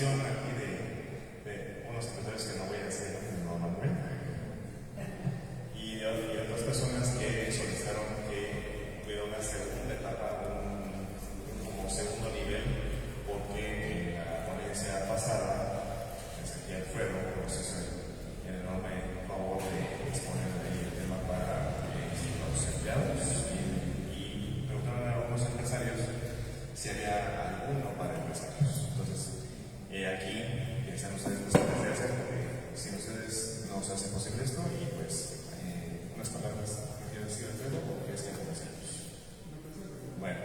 petición aquí de unos empresarios que no voy a decir, no Manuel, y de otras personas que solicitaron que hubiera una segunda etapa, como segundo nivel, porque en la ponencia pasada, aquí Alfredo, pues es el enorme favor de exponer ahí el tema para los empleados y preguntaron a algunos empresarios si había alguno para empresarios. Entonces, aquí están ustedes presentes de hacer, porque sin ustedes no se hace posible esto, y pues unas palabras que quiero decir Alfredo, porque es que empresarios. Bueno,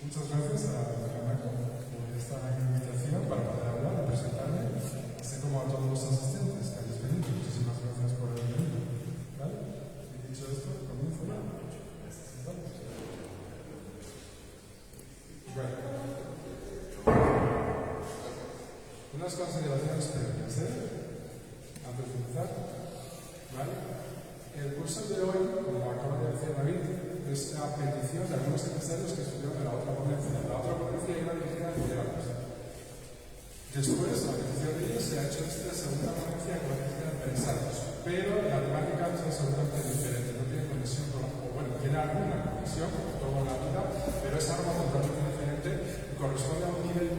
muchas gracias a Marco por esta invitación para poder hablar y presentarme, así como a todos los asistentes que habéis venido. Muchísimas gracias por haber venido. ¿Vale? Y dicho esto, comienzo. Bueno, unas consideraciones previas, antes de empezar. ¿Vale? El curso de hoy, como acaba de decir David, es a petición de algunos empresarios que estuvieron en la otra ponencia. La otra ponencia iba dirigida a liderazgos. Después, a petición de ellos, se ha hecho esta segunda ponencia que va dirigida a empresarios. Pero la temática es absolutamente diferente, no tiene conexión con bueno, tiene alguna conexión con toda la vida, pero es algo totalmente diferente y corresponde a un nivel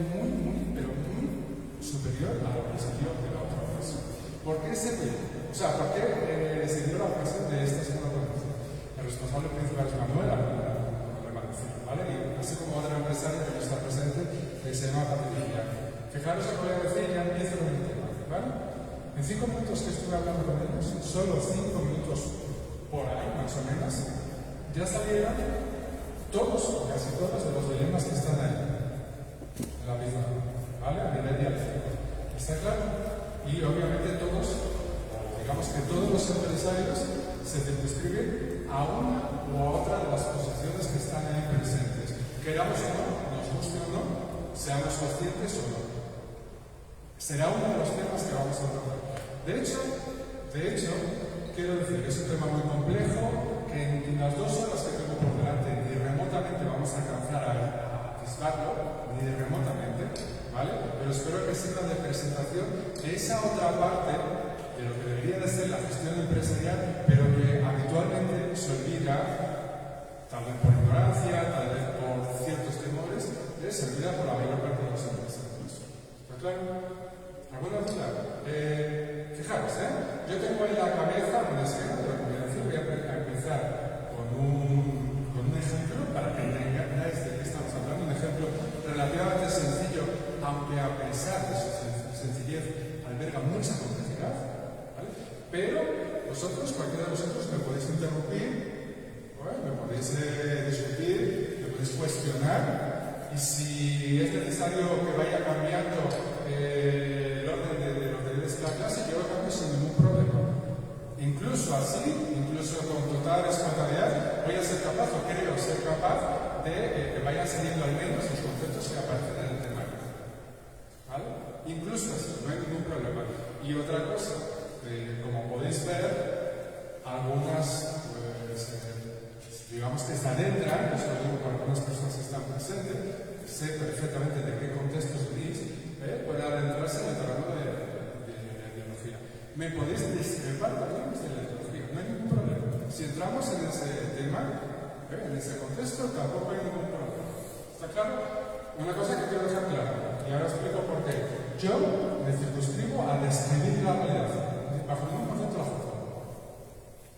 pero muy superior a lo que se dio de la otra ocasión. ¿Por qué se dio? O sea, ¿por qué se dio la ocasión de esta segunda ponencia? El responsable principal es Manuel, ¿vale? Y así como otro empresario que no está presente, que se llama Patricia. Fijaros lo que voy a decir, ya empiezo con el tema, ¿vale? En 5 minutos que estuve hablando con ellos, solo 5 minutos por ahí, más o menos, ya salieron todos, o casi todos, de los dilemas que están ahí, en la vida, ¿vale? A nivel dialéctico. ¿Está claro? Y obviamente todos, digamos que todos los empresarios se circunscriben a una u a otra de las posiciones que están ahí presentes. Queramos o no, nos guste o no, seamos conscientes o no. Será uno de los temas que vamos a tratar. De hecho, quiero decir que es un tema muy complejo, que en las 2 horas que tengo por delante ni remotamente vamos a alcanzar a atisbarlo, ni remotamente, ¿vale? Pero espero que sirva de presentación de esa otra parte de lo que debería de ser la gestión empresarial, pero que habitualmente se olvida, tal vez por ignorancia, tal vez por ciertos temores, se olvida por la mayor parte de los empresarios. ¿Está claro? ¿Alguna duda? Fijaros, yo tengo ahí la cabeza una esquema de lo que voy a decir. Voy a empezar con un ejemplo para que entendáis de qué estamos hablando, un ejemplo relativamente sencillo, aunque a pesar de su sencillez alberga mucha complejidad, ¿vale? Pero vosotros, cualquiera de vosotros, me podéis interrumpir, me podéis discutir, me podéis cuestionar, y si es necesario que vaya cambiando el orden de los deberes de la clase, yo lo cambio sin ningún problema. Incluso así, incluso con total espontaneidad, voy a ser capaz, o creo ser capaz, de que vayan saliendo al menos los conceptos que aparecen en el tema. ¿Vale? Incluso así, no hay ningún problema. Y otra cosa, como podéis ver, algunas, digamos que se adentran, esto digo con algunas personas que están presentes, sé perfectamente de qué contextos venís, pueden adentrarse en el terreno de la ideología. Me podéis discrepar también de la ideología, no hay ningún problema. Si entramos en ese tema, en ese contexto, tampoco hay ningún problema. ¿Está claro? Una cosa que quiero dejar clara, y ahora explico por qué. Yo me circunscribo a describir la realidad, bajo ningún concepto la fuerza.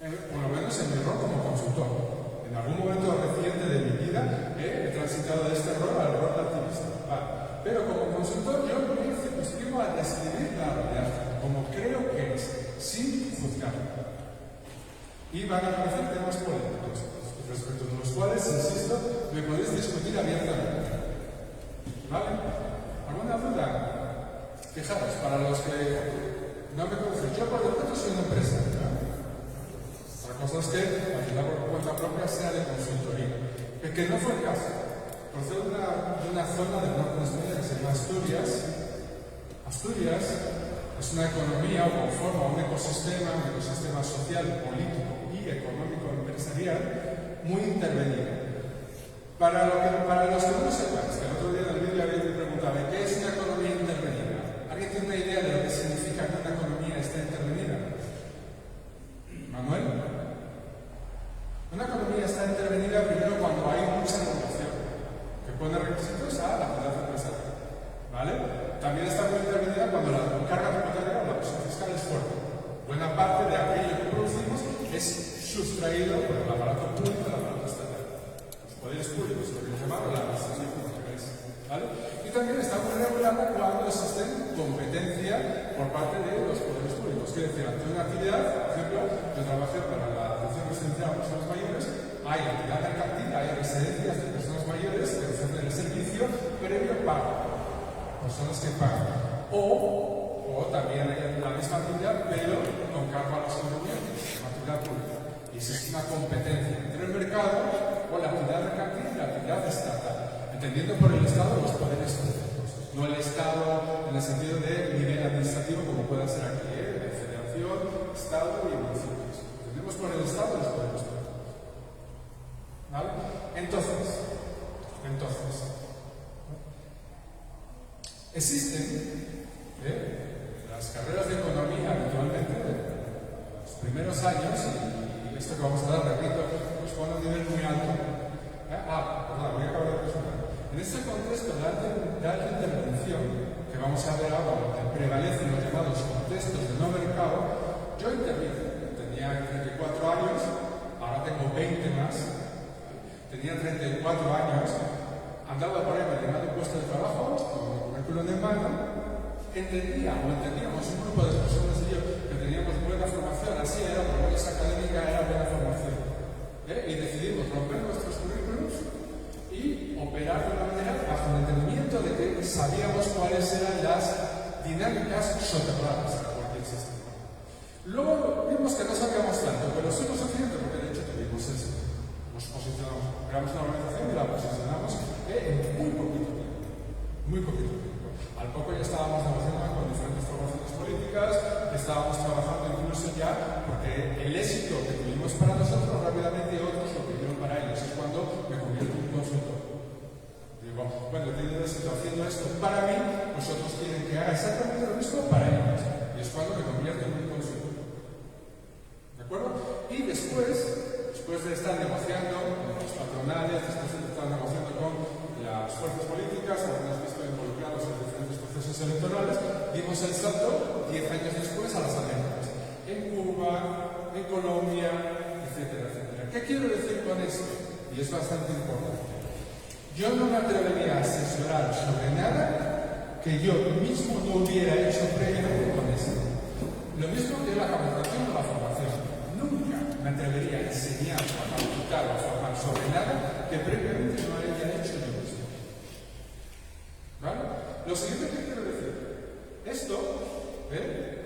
Por lo menos en mi rol como consultor. En algún momento reciente de mi vida he transitado de este rol al rol de activista. Vale. Pero como consultor yo me circunscribo a describir la realidad, como creo que es, sin juzgar. Y van a aparecer temas polémicos, respecto de los cuales, insisto, me podéis discutir abiertamente. ¿Vale? ¿Alguna duda? Fijaros, para los que no me conocen, yo por defecto soy una empresa. La cosa es que alquilar por cuenta propia sea de consultoría. Que no fue el caso. Procedo de una zona del norte de España que se llama Asturias. Asturias es una economía o conforma un ecosistema social, político y económico empresarial muy intervenido. Para los que no lo sepan, que el otro día en el vídeo alguien me preguntaba ¿qué por parte de los poderes públicos. Quiere decir, ante una actividad, por ejemplo, yo trabajé para la atención residencial a personas mayores, hay actividad mercantil, hay residencias de personas mayores que ofrecen el servicio previo pago, personas que pagan. O también hay la misma actividad, pero con cargo a los contribuyentes, una actividad pública. Y existe una competencia entre el mercado o la actividad mercantil y la actividad estatal, entendiendo por el Estado los poderes públicos, no el Estado en el sentido de nivel administrativo como pueda ser aquí, de federación, Estado y municipios. Entendemos por el Estado los poderes públicos. ¿Vale? Entonces, existen las carreras de economía habitualmente, los primeros años, y esto que vamos a dar, repito, nos pone a un nivel muy alto. Voy a acabar de presentar. En este contexto de alta intervención, que vamos a ver ahora, que prevalecen los llamados contextos de no mercado, yo intervine. Tenía 34 años, ahora tengo 20 más. Tenía 34 años, andaba por ahí llenando un puesto de trabajo, con mi currículum en mano. Entendíamos un grupo de personas y yo que teníamos buena formación, así era, por lo menos académica era buena formación. Y decidimos romper nuestros currículums y operar de una manera bajo el entendimiento de que sabíamos cuáles eran las dinámicas soterradas a cualquier sistema. Luego vimos que no sabíamos tanto, pero sí lo suficiente porque de hecho tuvimos eso. Nos posicionamos, creamos una organización y la posicionamos en muy poquito tiempo. Muy poquito tiempo. Al poco ya estábamos negociando con diferentes formaciones políticas, estábamos trabajando incluso ya, porque el éxito que tuvimos para nosotros, rápidamente otros lo pidieron para ellos. Es cuando me convierto en un consultor. Digo, bueno, he tenido éxito haciendo esto para mí, vosotros quieren que haga exactamente lo mismo para ellos. Y es cuando me convierto en un consultor. ¿De acuerdo? Y después de estar negociando con los patronales, después de estar negociando con las fuerzas políticas, algunas visto involucrados en diferentes procesos electorales, dimos el salto 10 años después a las Américas, en Cuba, en Colombia, etcétera, etcétera. ¿Qué quiero decir con esto? Y es bastante importante. Yo no me atrevería a asesorar sobre nada que yo mismo no hubiera hecho previamente con esto. Lo mismo que la capacitación o la formación. Nunca me atrevería a enseñar, a capacitar o a formar sobre nada que previamente no haya hecho yo mismo. ¿Vale? Lo siguiente que quiero decir, esto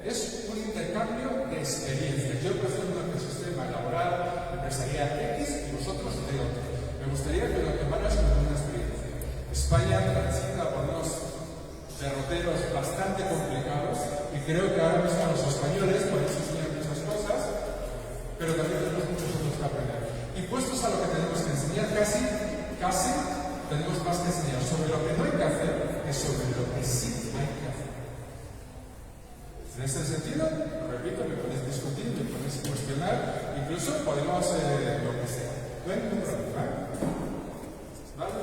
es un intercambio de experiencias. Yo prefiero un ecosistema laboral, empresarial X y vosotros de otro. Me gustaría que lo tomaras como una experiencia. España transita por unos derroteros bastante complicados y creo que ahora mismo los españoles podéis enseñar muchas cosas, pero también tenemos muchos otros que aprender. Y puestos a lo que tenemos que enseñar, casi tenemos más que enseñar. Sobre lo que no hay que hacer es sobre lo que sí hay que hacer. En este sentido, repito, me podéis discutir, me podéis cuestionar, incluso podemos lo que sea. No hay ningún problema. ¿Vale?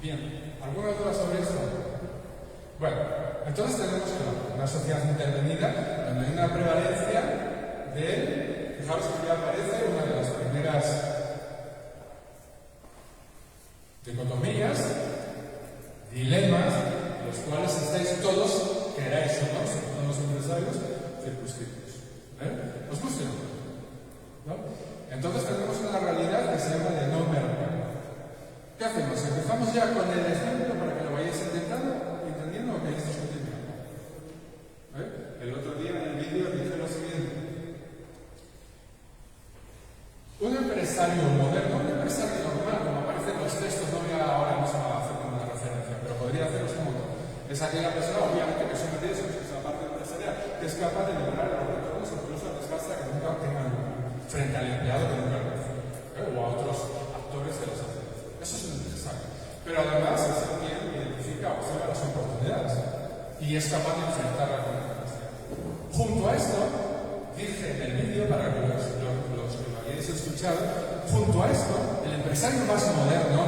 Bien, ¿alguna duda sobre esto? Bueno, entonces tenemos una sociedad intervenida donde hay una prevalencia de, fijaros que ya aparece una de las primeras dicotomías, dilemas, los cuales estáis todos, queráis o no, todos los empresarios circunscritos. ¿Os gusta? ¿No? Entonces tenemos una realidad que se llama de no mercado. ¿Qué hacemos? Empezamos ya con el ejemplo para que lo vayáis entendiendo o queréis discutir. El otro día en el vídeo dije lo siguiente. Un empresario moderno, un empresario normal, como aparece en los textos, no voy ahora mismo a hacer una referencia, pero podría haceros un montón. Es aquella persona, obviamente, que somete eso, que es la parte empresarial, que es capaz de lograr los retornos, incluso a desgasta que nunca tengan frente al empleado que nunca lo hace, o a otros actores de los actores. Eso es necesario. Pero además es el quien identifica o observa las oportunidades y es capaz de enfrentar la competencia. Junto a esto, dije en el vídeo, para que los que lo hayáis escuchado, junto a esto, el empresario más moderno,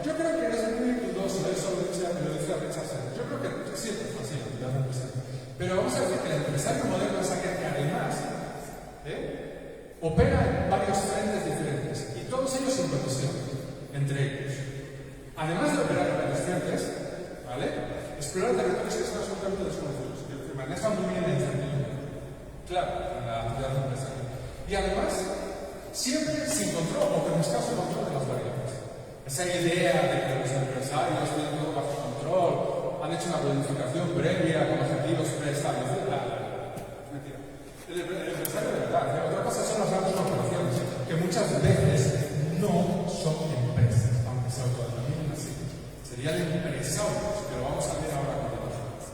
yo creo que es muy dudoso, eso lo decía Richard Sennett. Yo creo que siempre es así, pero vamos a decir que el empresario moderno es aquel que además opera en varios frentes diferentes y todos ellos sin conexión entre ellos. Además de operar en varios frentes, ¿vale? Explorar territorios que están absolutamente desconocidos. maneja muy bien la incertidumbre. Claro, en la actividad empresarial. Y además, siempre sin control, o con escaso control de las variables. Esa idea de que los empresarios tienen todo bajo control, han hecho una planificación previa con objetivos preestablecidos. Mentira. El empresario de verdad. Otra cosa son las grandes corporaciones, que muchas veces no son empresas, aunque se autodenominen así. Serían empresarios, que lo vamos a ver ahora con el ejemplo.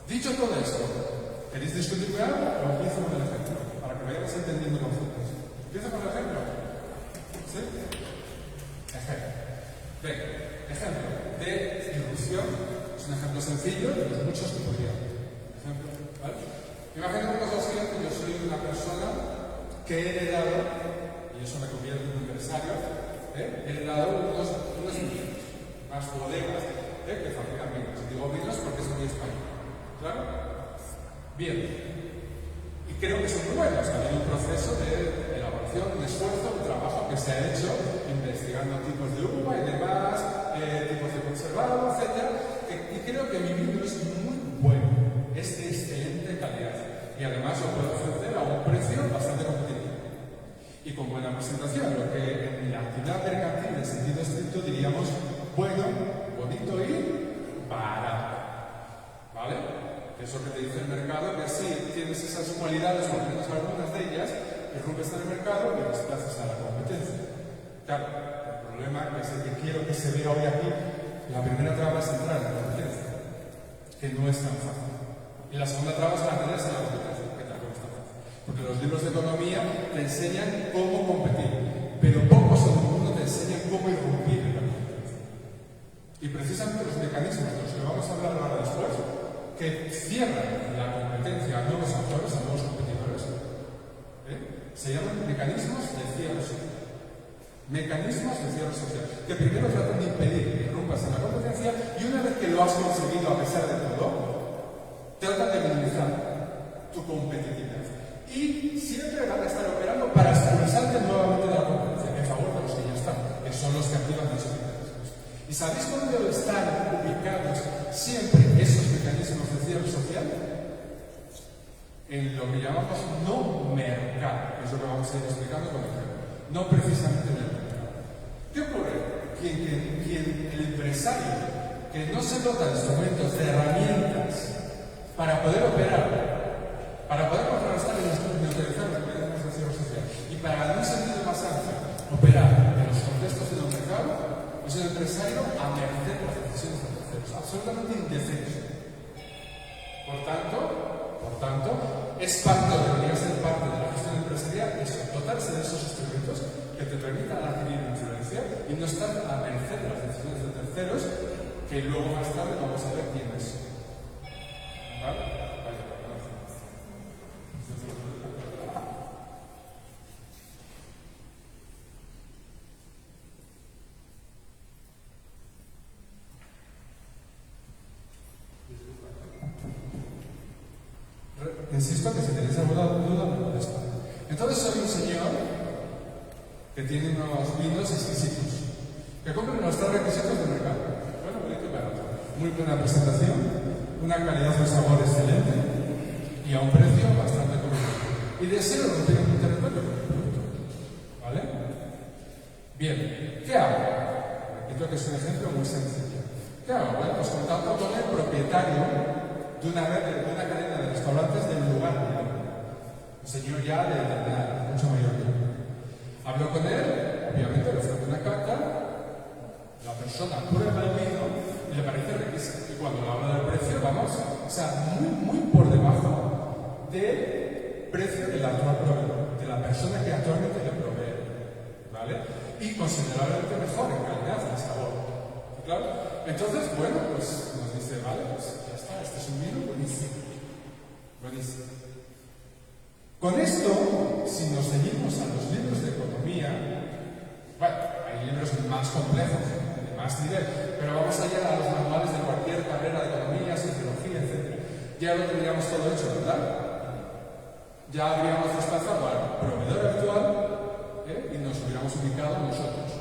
Dicho todo esto, ¿queréis discutir algo o empiezo con el ejemplo? Para que vayáis entendiendo conceptos. ¿Empiezo con el ejemplo? ¿Sí? Ejemplo. Bien, ejemplo de irrupción. Es un ejemplo sencillo de los muchos que podría haber. Ejemplo, ¿vale? Imaginemos lo siguiente: yo soy una persona que he heredado, y eso me convierte en un empresario, he heredado unos vinos, unas bodegas que fabrican vinos. Y digo vinos porque es muy español. ¿Claro? Bien. Y creo que son muy buenos. Ha habido un proceso de elaboración, un esfuerzo, un trabajo que se ha hecho investigando tipos de uva y demás, tipos de conservado, etc. Y creo que mi vino es muy bueno, es de excelente calidad. Y además lo puedo ofrecer a un precio bastante competitivo. Y con buena presentación, lo que en la actividad mercantil en sentido estricto diríamos bueno, bonito y barato. ¿Vale? Eso que te dice el mercado, que sí, tienes esas cualidades, o al menos algunas de ellas, irrumpes en el mercado y desplazas a la competencia. Claro, el problema es el que quiero que se vea hoy aquí. La primera traba es entrar en la competencia, que no es tan fácil. Y la segunda traba es mantenerse en la competencia, que tampoco es tan fácil. Porque los libros de economía te enseñan cómo competir, pero pocos o ninguno te enseñan cómo irrumpir en la competencia. Y precisamente los mecanismos de los que vamos a hablar ahora después, que cierran la competencia a nuevos actores, a nuevos competidores, se llaman mecanismos de cierre social. Mecanismos de cierre social, que primero tratan de impedir que irrumpas en la competencia y una vez que lo has conseguido a pesar de todo, tratan de minimizar tu competitividad. Y siempre van a estar operando para expulsarte nuevamente de la competencia, en favor de los que ya están, que son los que activan los mecanismos. ¿Y sabéis dónde están ubicados siempre esos mecanismos de cierre social? En lo que llamamos no mercado, que es lo que vamos a ir explicando con el ejemplo. No precisamente en el mercado. ¿Qué ocurre? Quien el empresario que no se dota de instrumentos, de herramientas para poder operar, para poder contrarrestar y neutralizar los mecanismos de cierre social y para, en un sentido más amplio, operar en los contextos del mercado, es el empresario a merced de las decisiones de terceros, absolutamente indefenso. Por tanto, debería ser parte de la gestión empresarial, es dotarse de esos instrumentos que te permitan adquirir influencia y no estar a merced de las decisiones de terceros, que luego más tarde vamos a ver quiénes son. ¿Vale? Insisto que si tenéis alguna duda me molesta. Entonces soy un señor que tiene unos vinos exquisitos, que cumplen los 3 requisitos del mercado. Bueno, bonito y barato. Muy buena presentación, una calidad de sabor excelente y a un precio bastante competitivo. Y deseo romper un territorio con el producto. ¿Vale? Bien, ¿qué hago? Repito que es un ejemplo muy sencillo. ¿Qué hago? Bueno, pues contacto con el propietario de una cadena de restaurantes del lugar de un señor ya de edad mucho mayor que yo. Hablo con él, obviamente le ofrezco una carta, la persona prueba el vino y le parece riquísimo. Y cuando le hablo del precio, vamos, o sea, muy por debajo del precio del actual proveedor, de la persona que actualmente le provee, ¿vale? Y considerablemente mejor en calidad, en sabor. ¿Claro? Entonces, bueno, pues nos dice, vale, pues ya está, este es un vino buenísimo. Buenísimo. Con esto, si nos ceñimos a los libros de economía, bueno, hay libros más complejos, de más nivel, pero vamos allá a los manuales de cualquier carrera de economía, sociología, etc. Ya lo tendríamos todo hecho, ¿verdad? Ya habríamos desplazado al proveedor actual y nos hubiéramos ubicado nosotros.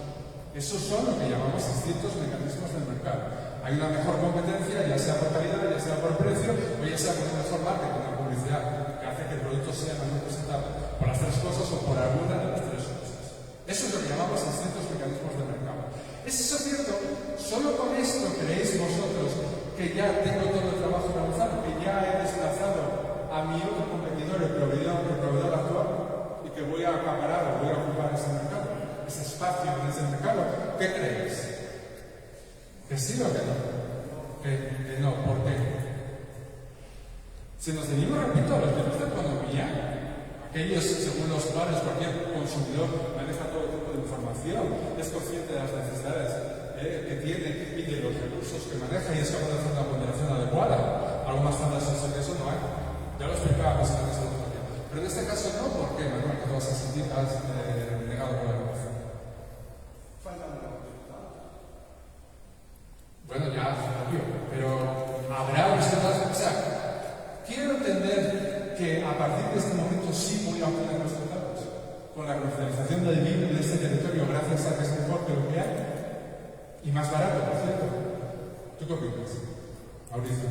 Esos son lo que llamamos distintos mecanismos del mercado. Hay una mejor competencia, ya sea por calidad, ya sea por precio, o ya sea por un mejor marketing, una publicidad, que hace que el producto sea mejor presentado por las tres cosas o por alguna de las tres cosas. Eso es lo que llamamos distintos mecanismos del mercado. ¿Es eso cierto? ¿Solo con esto creéis vosotros que ya tengo todo el trabajo realizado, que ya he desplazado a mi otro competidor, el proveedor actual, y que voy a acaparar o voy a ocupar ese mercado, ese espacio en ese mercado? ¿Qué creéis? ¿Que sí o que no? Que no. ¿Por qué? Si nos venimos, repito, a los libros de economía, aquellos según los cuales cualquier consumidor maneja todo tipo de información, es consciente de las necesidades que tiene y de los recursos que maneja y es capaz de hacer una ponderación adecuada. Algo más fantasioso que eso no hay. Ya lo explicaba pues antes el otro día. Pero en este caso no, ¿por qué? Bueno, que todas esas citas negado por la evolución. Bueno, ya, obvio, pero habrá resultados. O sea, quiero entender que a partir de este momento sí voy a obtener resultados con la comercialización del vino de este territorio gracias a que es mejor que lo que hay y más barato, por cierto. ¿Tú qué opinas, Mauricio?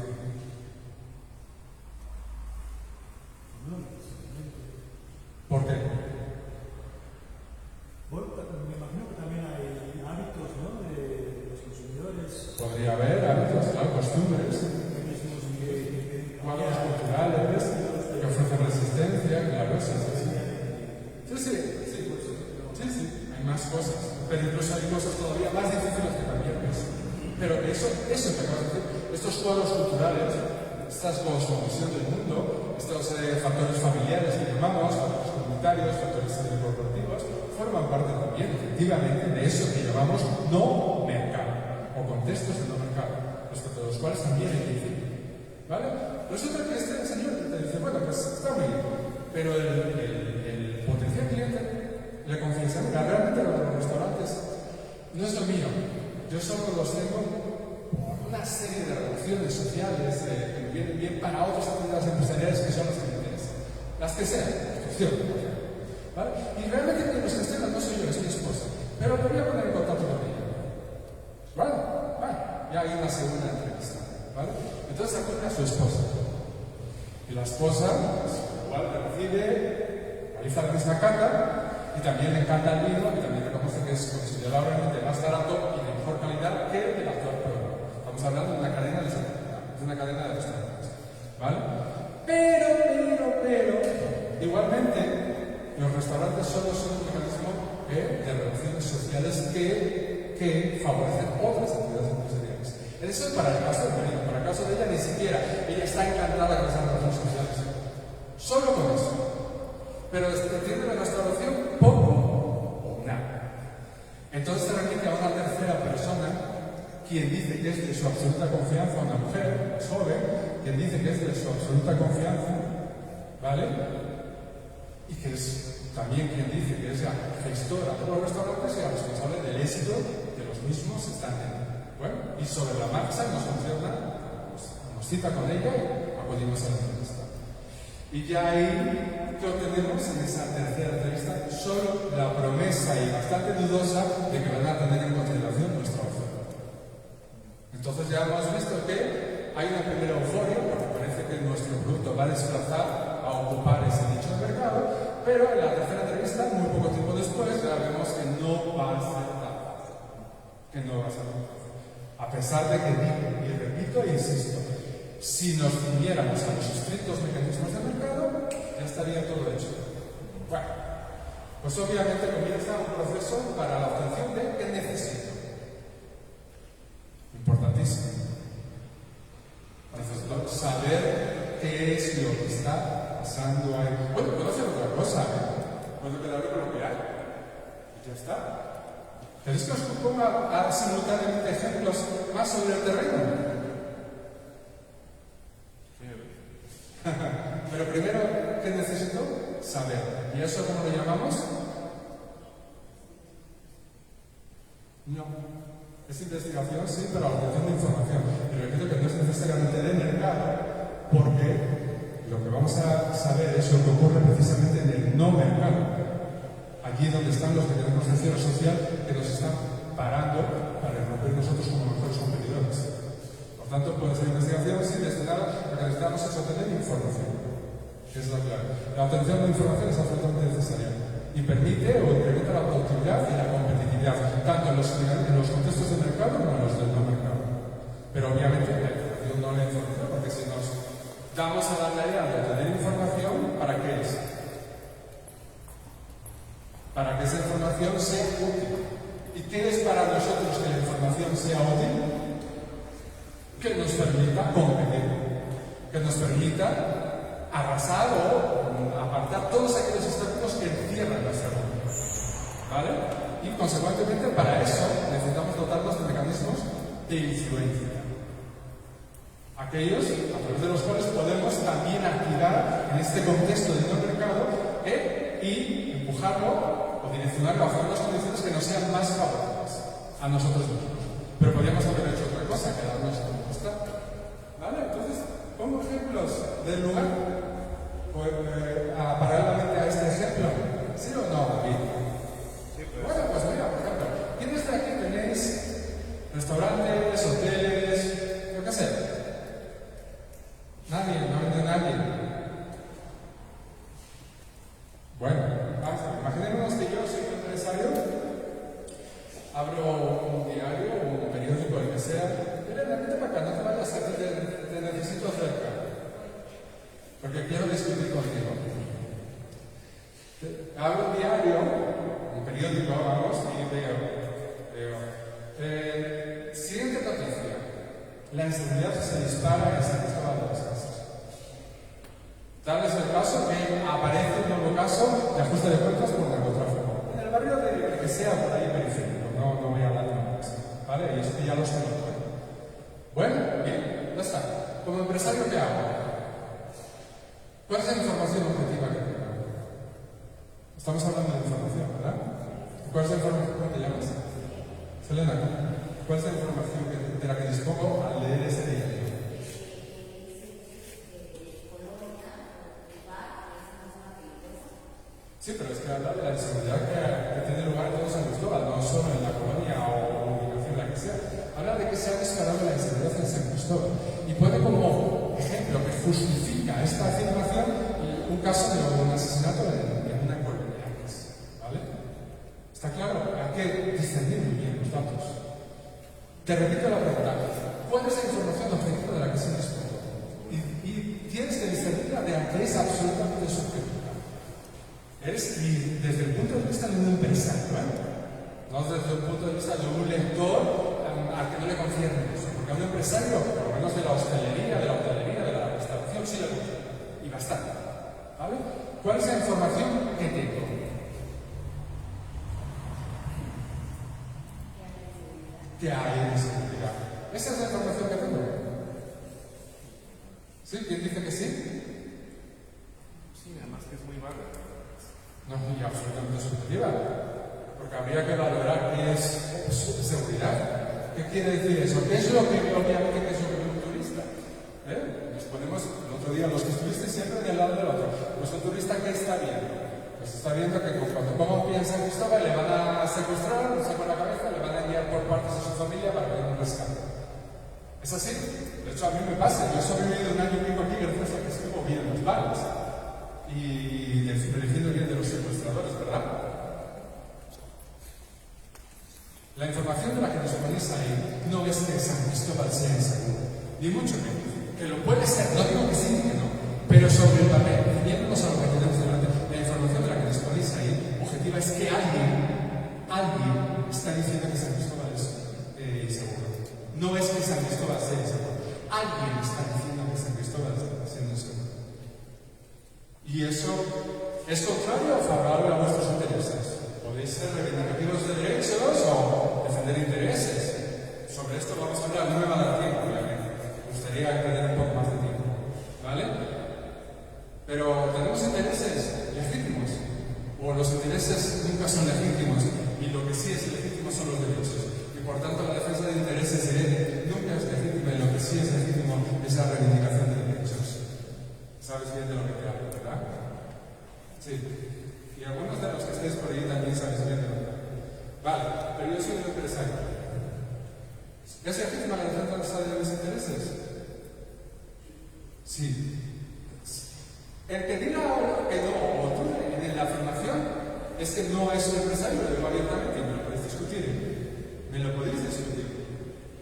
¿Por qué? Bueno, me imagino que también hay hábitos, ¿no?, de los consumidores. Podría haber hábitos, claro, costumbres, modos culturales, que ofrecen resistencia, claro, sí, hay más cosas, pero incluso hay cosas todavía más difíciles que cambiar eso. Pero eso que acabas de decir, estos cuadros culturales, estas cosmovisión del mundo, estos factores familiares que llamamos, factores comunitarios, factores corporativos, forman parte también, efectivamente, de eso que llamamos no mercado, o contextos de no mercado, respecto a los cuales también hay que decir. ¿Vale? Resulta que este señor te dice, bueno, pues está muy bien, pero el potencial cliente le confiesa, mira, realmente lo de los restaurantes no es lo mío, yo solo los tengo por una serie de relaciones sociales que me vienen bien para otras actividades empresariales que son las que me interesan, las que sean, ¿vale? Y realmente quien los gestiona no soy yo, es mi esposa, pero me voy a poner en contacto con ella, ¿vale? Ya hay una segunda entrevista, ¿vale? Entonces acude a su esposa y la esposa pues, igual le recibe, realiza la misma cata y también le encanta el vino y también reconoce que es considerablemente más barato y de mejor calidad que el actual proveedor. Estamos hablando de una cadena de restaurantes, ¿vale? Pero igualmente los restaurantes solo son un mecanismo de relaciones sociales que favorecen otras actividades empresariales. Eso es para el caso de María. Para el caso de ella ni siquiera. Ella está encantada con esas relaciones sociales. Solo con eso. Pero entiende la restauración poco o nada. Entonces se remite a una tercera persona quien dice que es de su absoluta confianza, una mujer joven, quien dice que es de su absoluta confianza, ¿vale? Y que es también quien dice que es la gestora de los restaurantes y la responsable del éxito que los mismos están teniendo. Bueno, y sobre la marcha nos confirma, nos cita con ella y acudimos a la entrevista. Y ya ahí, ¿qué obtenemos en esa tercera entrevista? Solo la promesa y bastante dudosa de que van a tener en consideración nuestra oferta. Entonces ya hemos visto que hay una primera euforia, porque parece que nuestro producto va a desplazar a ocupar ese nicho de mercado, pero en la tercera entrevista, muy poco tiempo después, ya vemos que no va a ser tan fácil. A pesar de que digo, y repito e insisto, si nos uniéramos a los estrictos mecanismos de mercado, ya estaría todo hecho. Bueno, pues obviamente comienza un proceso para la obtención de ¿qué necesito? Importantísimo. Necesito saber qué es lo que está pasando ahí. Bueno, puedo hacer otra cosa, puedo quedarme con lo que hay. Y ya está. ¿Queréis que os ponga simultáneamente ejemplos más sobre el terreno? Pero primero, ¿qué necesito? Saber. ¿Y eso cómo lo llamamos? No. Es investigación, sí, pero obtención de información. Y repito que no es necesariamente de mercado, porque lo que vamos a saber es lo que ocurre precisamente en el no mercado. Allí donde están los mecanismos de acción social que nos están tanto, puede ser investigación sin destinar a que necesitamos es obtener información. Esa es la clave. La obtención de información es absolutamente necesaria y permite o incrementa la productividad y la competitividad, tanto en los contextos de mercado como en los del no mercado. Pero obviamente la información no la información, porque si nos damos a la tarea de obtener información, ¿para qué es? Para que esa información sea útil. ¿Y qué es para nosotros que la información sea útil? Que nos permita competir, que nos permita arrasar o apartar todos aquellos obstáculos que encierran nuestra vida. ¿Vale? Y consecuentemente para eso necesitamos dotarnos de mecanismos de influencia. Aquellos a través de los cuales podemos también activar en este contexto de no mercado y empujarlo o direccionarlo hacia unas condiciones que nos sean más favorables a nosotros mismos. Pero podríamos haber hecho otra cosa, quedarnos como está. ¿Vale? Entonces, pongo ejemplos del lugar. Paralelamente a este ejemplo. ¿Sí o no, David? Sí, pues. Bueno, pues mira, por ejemplo, ¿quiénes de aquí tenéis restaurantes, hoteles, yo qué sé? Nadie, no hay nadie. Bueno, vamos a ver, imaginémonos que yo soy un empresario, abro un diario o un periódico, el que sea. Mira, vete para acá, no te vayas, que te necesito cerca. Porque quiero discutir contigo. Abro un diario, un periódico, vamos, y veo. Siguiente noticia. La inseguridad se dispara en San Cristóbal de las Casas. Tal es el caso que aparece un nuevo caso de ajuste de cuentas por narcotráfico. En el barrio de que sea por ahí periférico, no voy a hablar de más. ¿Vale? Y eso que ya los conozco. Bueno, bien, ya está. Como empresario, ¿qué hago? ¿Cuál es la información objetiva que tengo? Estamos hablando de información, ¿verdad? ¿Cuál es la información? ¿Cómo te llamas? Selena, ¿cuál es la información de la que dispongo al leer ese diario? Sí, pero es que habla de la inseguridad que tiene lugar en todo San Cristóbal, no solo en la colonia o la ubicación en la que sea. Habla de que se ha disparado la inseguridad en San Cristóbal y pone como ejemplo que justifica esta afirmación un caso de un asesinato en una colonia. ¿Vale? ¿Está claro? Hay que discernir muy bien los datos. Te repito la pregunta. ¿Cuál es la información objetiva de la que se dispone? Y tienes que discernirla de la que es absolutamente subjetiva. Y desde el punto de vista de un empresario, no desde el punto de vista de un lector al que no le concierne eso. Porque a un empresario, por lo menos de la hostelería, de la restauración, sí le concierne. Y bastante. ¿Vale? ¿Cuál es la información que tengo? ¿Qué hay en seguridad? ¿Esa es la información que tengo? ¿Sí? ¿Quién dice que sí? Sí, además que es muy vaga. No es muy absolutamente subjetiva, porque habría que valorar qué es seguridad. ¿Qué quiere decir eso? ¿Qué es lo que obviamente que es un turista? Nos ponemos el otro día, los que estuvisteis siempre del lado del otro. Pues un turista, ¿qué está viendo? Pues está viendo que cuando ponga un pie en San Cristóbal le van a secuestrar, un saco en la cabeza, le van a enviar por partes a su familia para que den un rescate. Es así. De hecho, a mí me pasa. Yo he sobrevivido un año y pico aquí gracias a que estuvo bien en los bares. Y defiendo bien de los secuestradores, ¿verdad? La información de la que disponéis ahí no es que San Cristóbal sea inseguro, ni mucho menos. Que lo puede ser, no digo que sí ni que no, pero sobre el papel, yéndonos a lo que tenemos delante, la información de la que disponéis ahí, objetiva es que alguien está diciendo que San Cristóbal es inseguro. No es que San Cristóbal sea inseguro. Alguien está diciendo que San Cristóbal está siendo inseguro. ¿Y eso es contrario o favorable a vuestros intereses? Podéis ser reivindicativos de derechos o defender intereses. Sobre esto vamos a hablar, no me va a dar tiempo, obviamente. Me gustaría tener un poco más de tiempo. ¿Vale? Pero tenemos intereses legítimos. O los intereses nunca son legítimos. Y lo que sí es legítimo son los derechos. Y por tanto la defensa de intereses nunca es legítima. Y lo que sí es legítimo es la reivindicación de derechos. Sabes bien de lo que te hablo, ¿verdad? Sí. Y algunos de los que estéis por ahí también sabéis bien de lo que hablo. Vale, pero yo soy un empresario. ¿Es legítima la defensa de mis intereses? Sí. El que diga que no, o tú en la afirmación, es que no es un empresario, lo digo abiertamente y me lo podéis discutir. Me lo podéis discutir.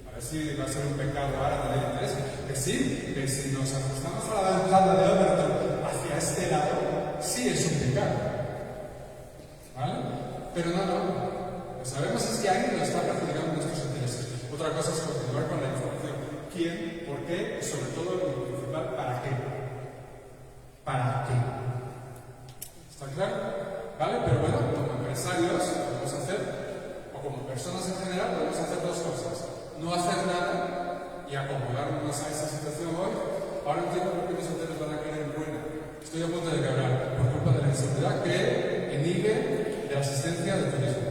A ver si va a ser un pecado ahora tener interés. Que sí, que si nos ajustamos a la bancada de Overton hacia este lado, sí es un pecado. ¿Vale? Pero no. Lo que sabemos es que alguien nos está perjudicando nuestros intereses. Otra cosa es continuar con la información. ¿Quién? ¿Por qué? Y sobre todo, lo principal, ¿para qué? ¿Para qué? ¿Está claro? ¿Vale? Pero bueno, como empresarios podemos hacer, o como personas en general, podemos hacer dos cosas. No hacer nada y acomodarnos a esa situación hoy. Ahora entiendo por qué mis hoteles van a caer en ruina. Estoy a punto de quebrar por culpa de la inseguridad que inibe la asistencia de turismo.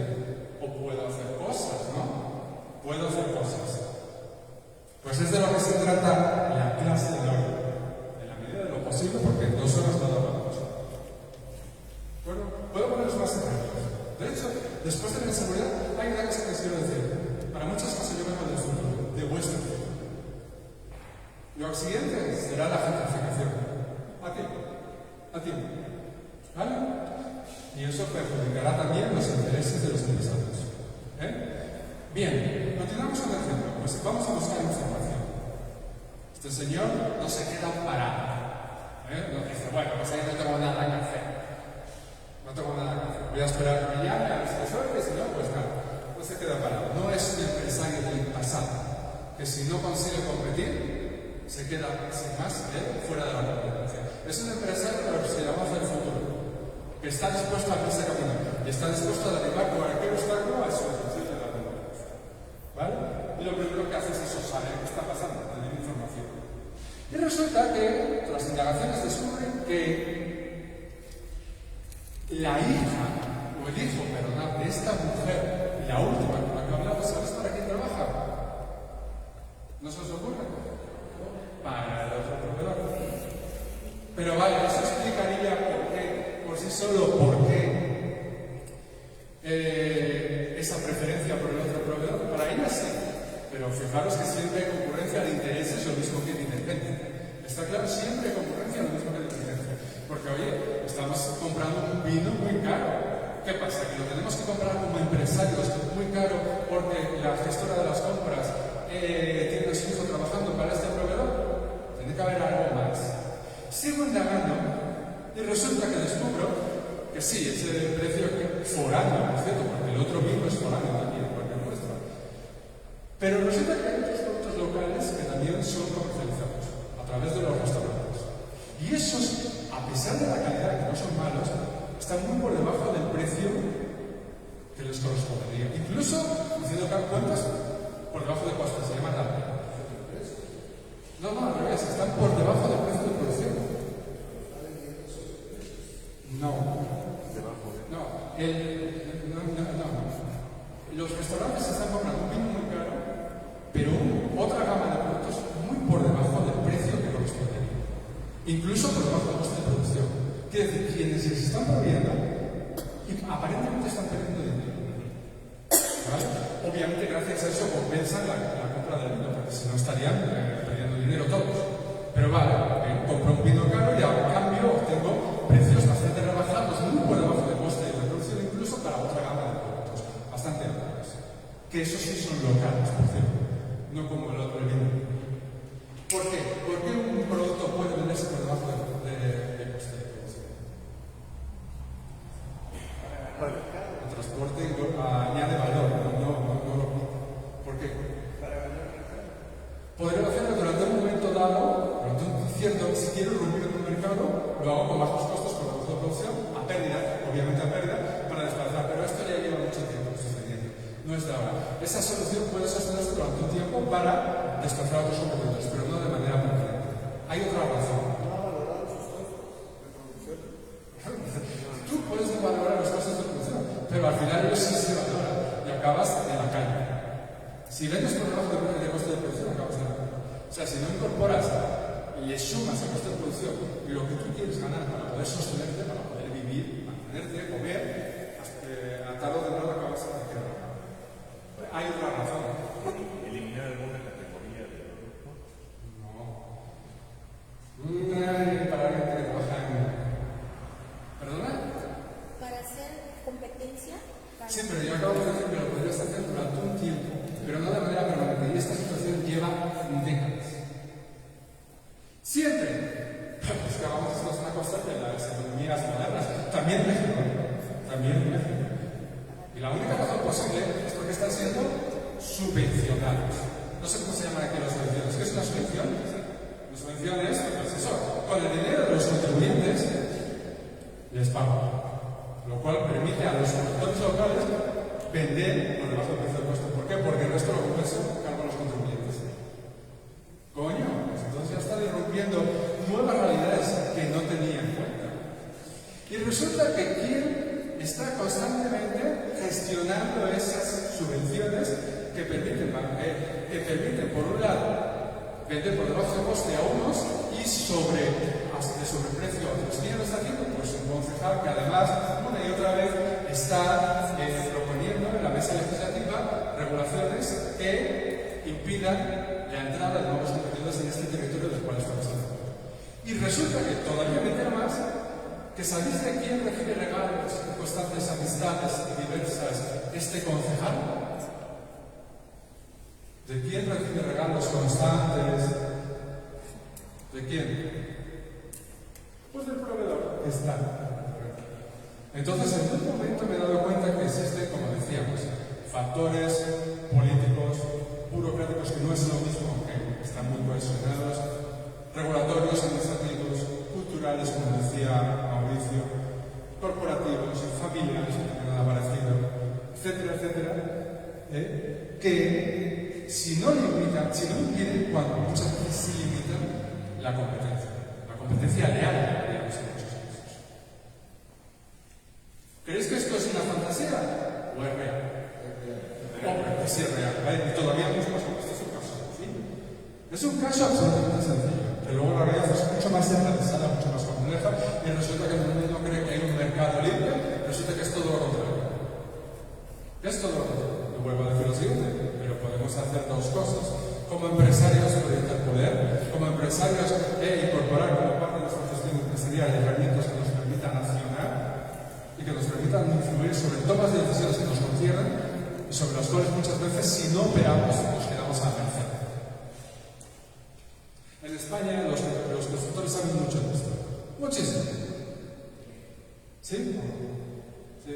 O puedo hacer cosas, ¿no? Puedo hacer cosas. Pues es de lo que se trata la clase de hoy. En la medida de lo posible, porque en 2 horas no lo vamos. Bueno, puedo poneros más ejemplos. De hecho, después de la inseguridad, hay una cosa que os quiero decir. Para muchas cosas yo vengo del futuro, de vuestro futuro. Lo siguiente será la gentrificación. A tiempo. ¿Vale? Y eso perjudicará también los intereses de los interesados. Bien, continuamos con el ejemplo. Pues vamos a buscar información. Este señor no se queda parado. No dice, bueno, pues ahí no tengo nada que hacer. Voy a esperar a que me llame, a ver si hay suerte, si no, pues nada. No se queda parado. No es un empresario del pasado, que si no consigue competir, se queda sin más fuera de la competencia. Es un empresario que observamos del futuro, que está dispuesto a abrirse camino y está dispuesto a derribar cualquier obstáculo a su ejercicio de la competencia. ¿Vale? Y lo primero que hace es eso, saber qué está pasando, tener información. Y resulta que las indagaciones descubren que la hija, o el hijo, perdón, de esta mujer, la última con la que hablamos, ¿sabes para quién trabaja? ¿No se os ocurre? Para el otro proveedor. Pero vale, eso explicaría por qué, por sí solo, por qué esa preferencia por el otro proveedor. Para ella sí, pero fijaros que siempre hay concurrencia de intereses, lo mismo que de independencia. Está claro, siempre hay concurrencia, lo mismo que de independencia. Porque, oye, estamos comprando un vino muy caro. ¿Qué pasa? Que lo tenemos que comprar como empresarios muy caro porque la gestora de las compras tiene a su hijo trabajando para este proveedor. Tiene que haber algo más. Sigo indagando y resulta que descubro que sí, es el precio foráneo, ¿no es cierto? Porque el otro vino es foráneo también, porque es nuestro. Pero resulta que hay otros productos locales que también son comercializados a través de los restaurantes. Y esos, a pesar de la calidad, que no son malos, están muy por debajo del precio que les correspondería. Incluso, haciendo cuentas, por debajo de costes, se llama tal. No, al revés, están por debajo del precio de producción. No. Los restaurantes están comprando un vino muy caro, pero otra gama de productos muy por debajo del precio que correspondería. Incluso por debajo del coste de producción. Quiere decir, quienes les están proveyendo, aparentemente están perdiendo dinero. ¿Vale? Obviamente, gracias a eso compensan la compra del vino, porque si no estarían perdiendo dinero todos. Pero vale, compro un vino caro y a cambio obtengo precios bastante rebajados, muy por debajo del coste de producción, incluso para otra gama de productos, bastante altos. Que esos sí son locales, por cierto, no como el otro vino. ¿Por qué? ¿Por qué un producto puede venderse por debajo del coste de producción? El transporte añade valor, no lo quita. ¿Por qué? Podría hacerlo durante un momento dado, durante un cierto, si quiero romper en un mercado, lo hago con bajos costos, con bajos de producción, a pérdida, obviamente a pérdida, para desplazar. Pero esto ya lleva mucho tiempo sucediendo, no es de ahora. Esa solución puede sostenerse durante un tiempo para desplazar a otros competidores, pero no de manera permanente. Hay otra razón. Tú puedes valorar los costos de producción, pero al final ellos sí se valoran y acabas en la calle. Si vendes por debajo del coste de producción, acabas en la calle. O sea, si no incorporas y le sumas el coste de producción y lo que tú quieres ganar para poder sostenerte, para poder vivir, mantenerte, comer, hasta tarde o temprano acabas en la quiebra. Hay otra razón. Eliminar el subvencionados. No sé cómo se llaman aquí las subvenciones. ¿Qué es una subvención? Una subvención es, pues eso, con el dinero de los contribuyentes les pagan. Lo cual permite a los productores locales vender por debajo del precio del costo. ¿Por qué? Porque el resto lo compensan cargan los contribuyentes. Coño, pues entonces ya está irrumpiendo nuevas realidades que no tenía en cuenta. Y resulta que quien está constantemente gestionando esas subvenciones que permiten, por un lado, vender por debajo del coste a unos y de sobreprecio a otros. ¿Quién lo está haciendo? Pues un concejal que además, una y otra vez, está proponiendo en la mesa legislativa regulaciones que impidan la entrada de nuevos competidores en este territorio del cual estamos hablando. Y resulta que todavía me entera más que ¿sabéis de quién recibe regalos, constantes amistades y diversas este concejal? ¿De quién recibe regalos constantes? ¿De quién? Pues del proveedor que está. Entonces, en un momento me he dado cuenta que existen, como decíamos, factores políticos, burocráticos, que no es lo mismo, que están muy cohesionados, regulatorios, administrativos, culturales, como decía Mauricio, corporativos, familiares, que tienen nada parecido, etcétera, etcétera, que si no impiden, cuando muchas veces sí limitan la competencia leal, digamos, en muchos casos. ¿Creéis que esto es una fantasía o es real? Hombre, que sí es real, ¿vale? Y todavía mucho más, esto es un caso sencillo. Es un caso absolutamente sencillo, que luego la realidad es mucho más interesada, mucho más compleja, y resulta que el mundo cree que hay un mercado libre, resulta que es todo lo contrario. Es todo lo contrario. No vuelvo a decir lo siguiente, pero podemos hacer dos cosas. Como empresarios, proyectar poder, como empresarios, incorporar como parte de nuestra gestión empresarial herramientas que nos permitan accionar y que nos permitan influir sobre tomas de decisiones que nos conciernen y sobre las cuales muchas veces, si no operamos, nos quedamos a merced. En España, los constructores saben mucho de esto. Muchísimo. ¿Sí? Sí.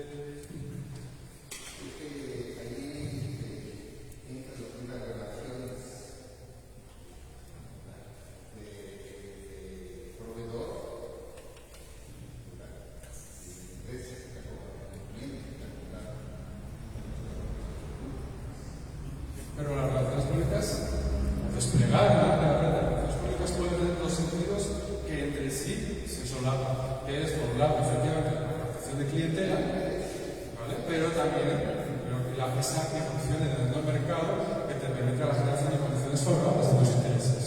Pero las relaciones públicas, desplegar las relaciones públicas pueden tener dos sentidos que entre sí se solapan, que es por un lado efectivamente la captación de clientela, ¿vale? Pero también esa que funcione dentro del mercado que te permita la generación de condiciones favorables de los intereses,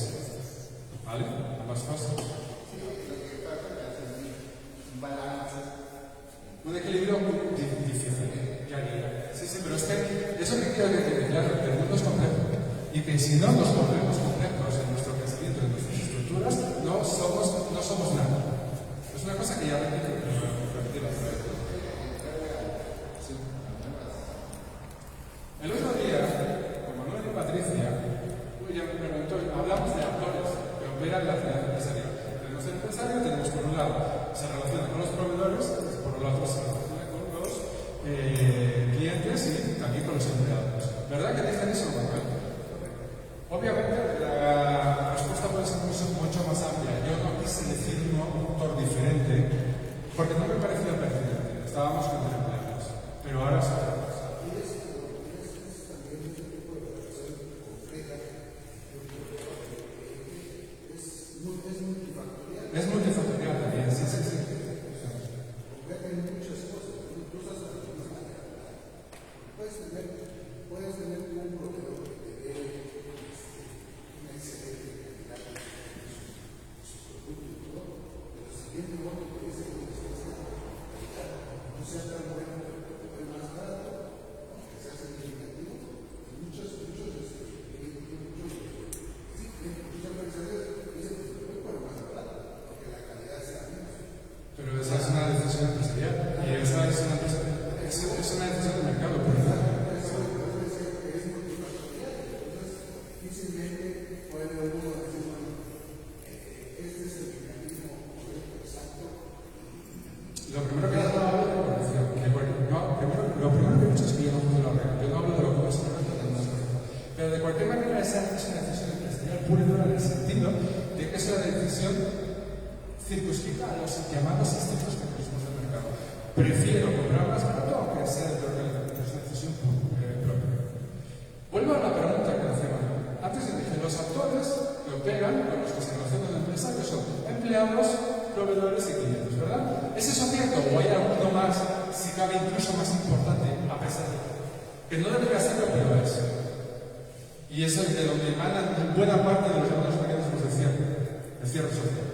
¿vale? Ambas cosas. Un equilibrio muy difícil, ya diría. Sí, pero es que eso que quiero decir, claro, que el mundo es complejo y que si no nos volvemos complejos en nuestro pensamiento, en nuestras estructuras, no somos nada. Es una cosa que ya repito, repetir la vez. Sí. El otro día, con Manuel y Patricia, ya me preguntó, hablamos de actores que operan la actividad empresarial. Tenemos el empresario, tenemos por un lado, se relaciona con los proveedores, por otro lado, se relaciona con los clientes y también con los empleados. ¿Verdad que dicen eso, Manuel? Obviamente, la respuesta puede ser mucho más amplia. Yo no quise decir un autor diferente porque no me parecía pertinente. Estábamos con empleados, pero ahora sí. Es multifactorial también, sí. Puedes tener un proveedor que te dé Pero de cualquier manera, esa es una decisión empresarial pura y dura en el sentido de que es una decisión circunscrita a los llamados instintos mecanismos del mercado. Prefiero comprar más barato aunque sea de peor calidad. Es una decisión propia. Vuelvo a la pregunta que hacemos. Antes dije, los actores que operan con los que se relacionan en empresarios son empleados, proveedores y clientes, ¿verdad? ¿Es eso cierto? ¿O hay alguno más, si cabe incluso más importante, a pesar de que no debería serlo, pero es? Y eso es de donde emanan buena parte de los llamados mecanismos de cierre social.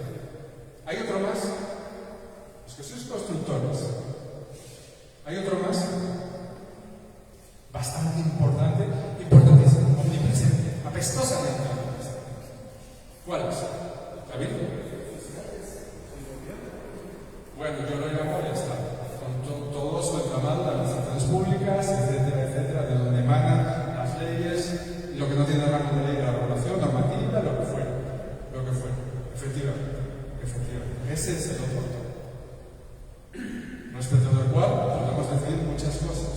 ¿Hay otro más? Los que sois constructores. ¿Hay otro más? Bastante importante, importantísimo, omnipresente, apestosamente omnipresente. ¿Cuál es? ¿David? Bueno, yo lo llamo ya está. Con todo su entramado, las licitaciones públicas, etcétera, etcétera, de donde emanan las leyes, lo que no tiene rango de ley, la regulación, normativa, lo que fuera. Efectivamente. Ese es el otro. Respecto del cual podemos decir muchas cosas.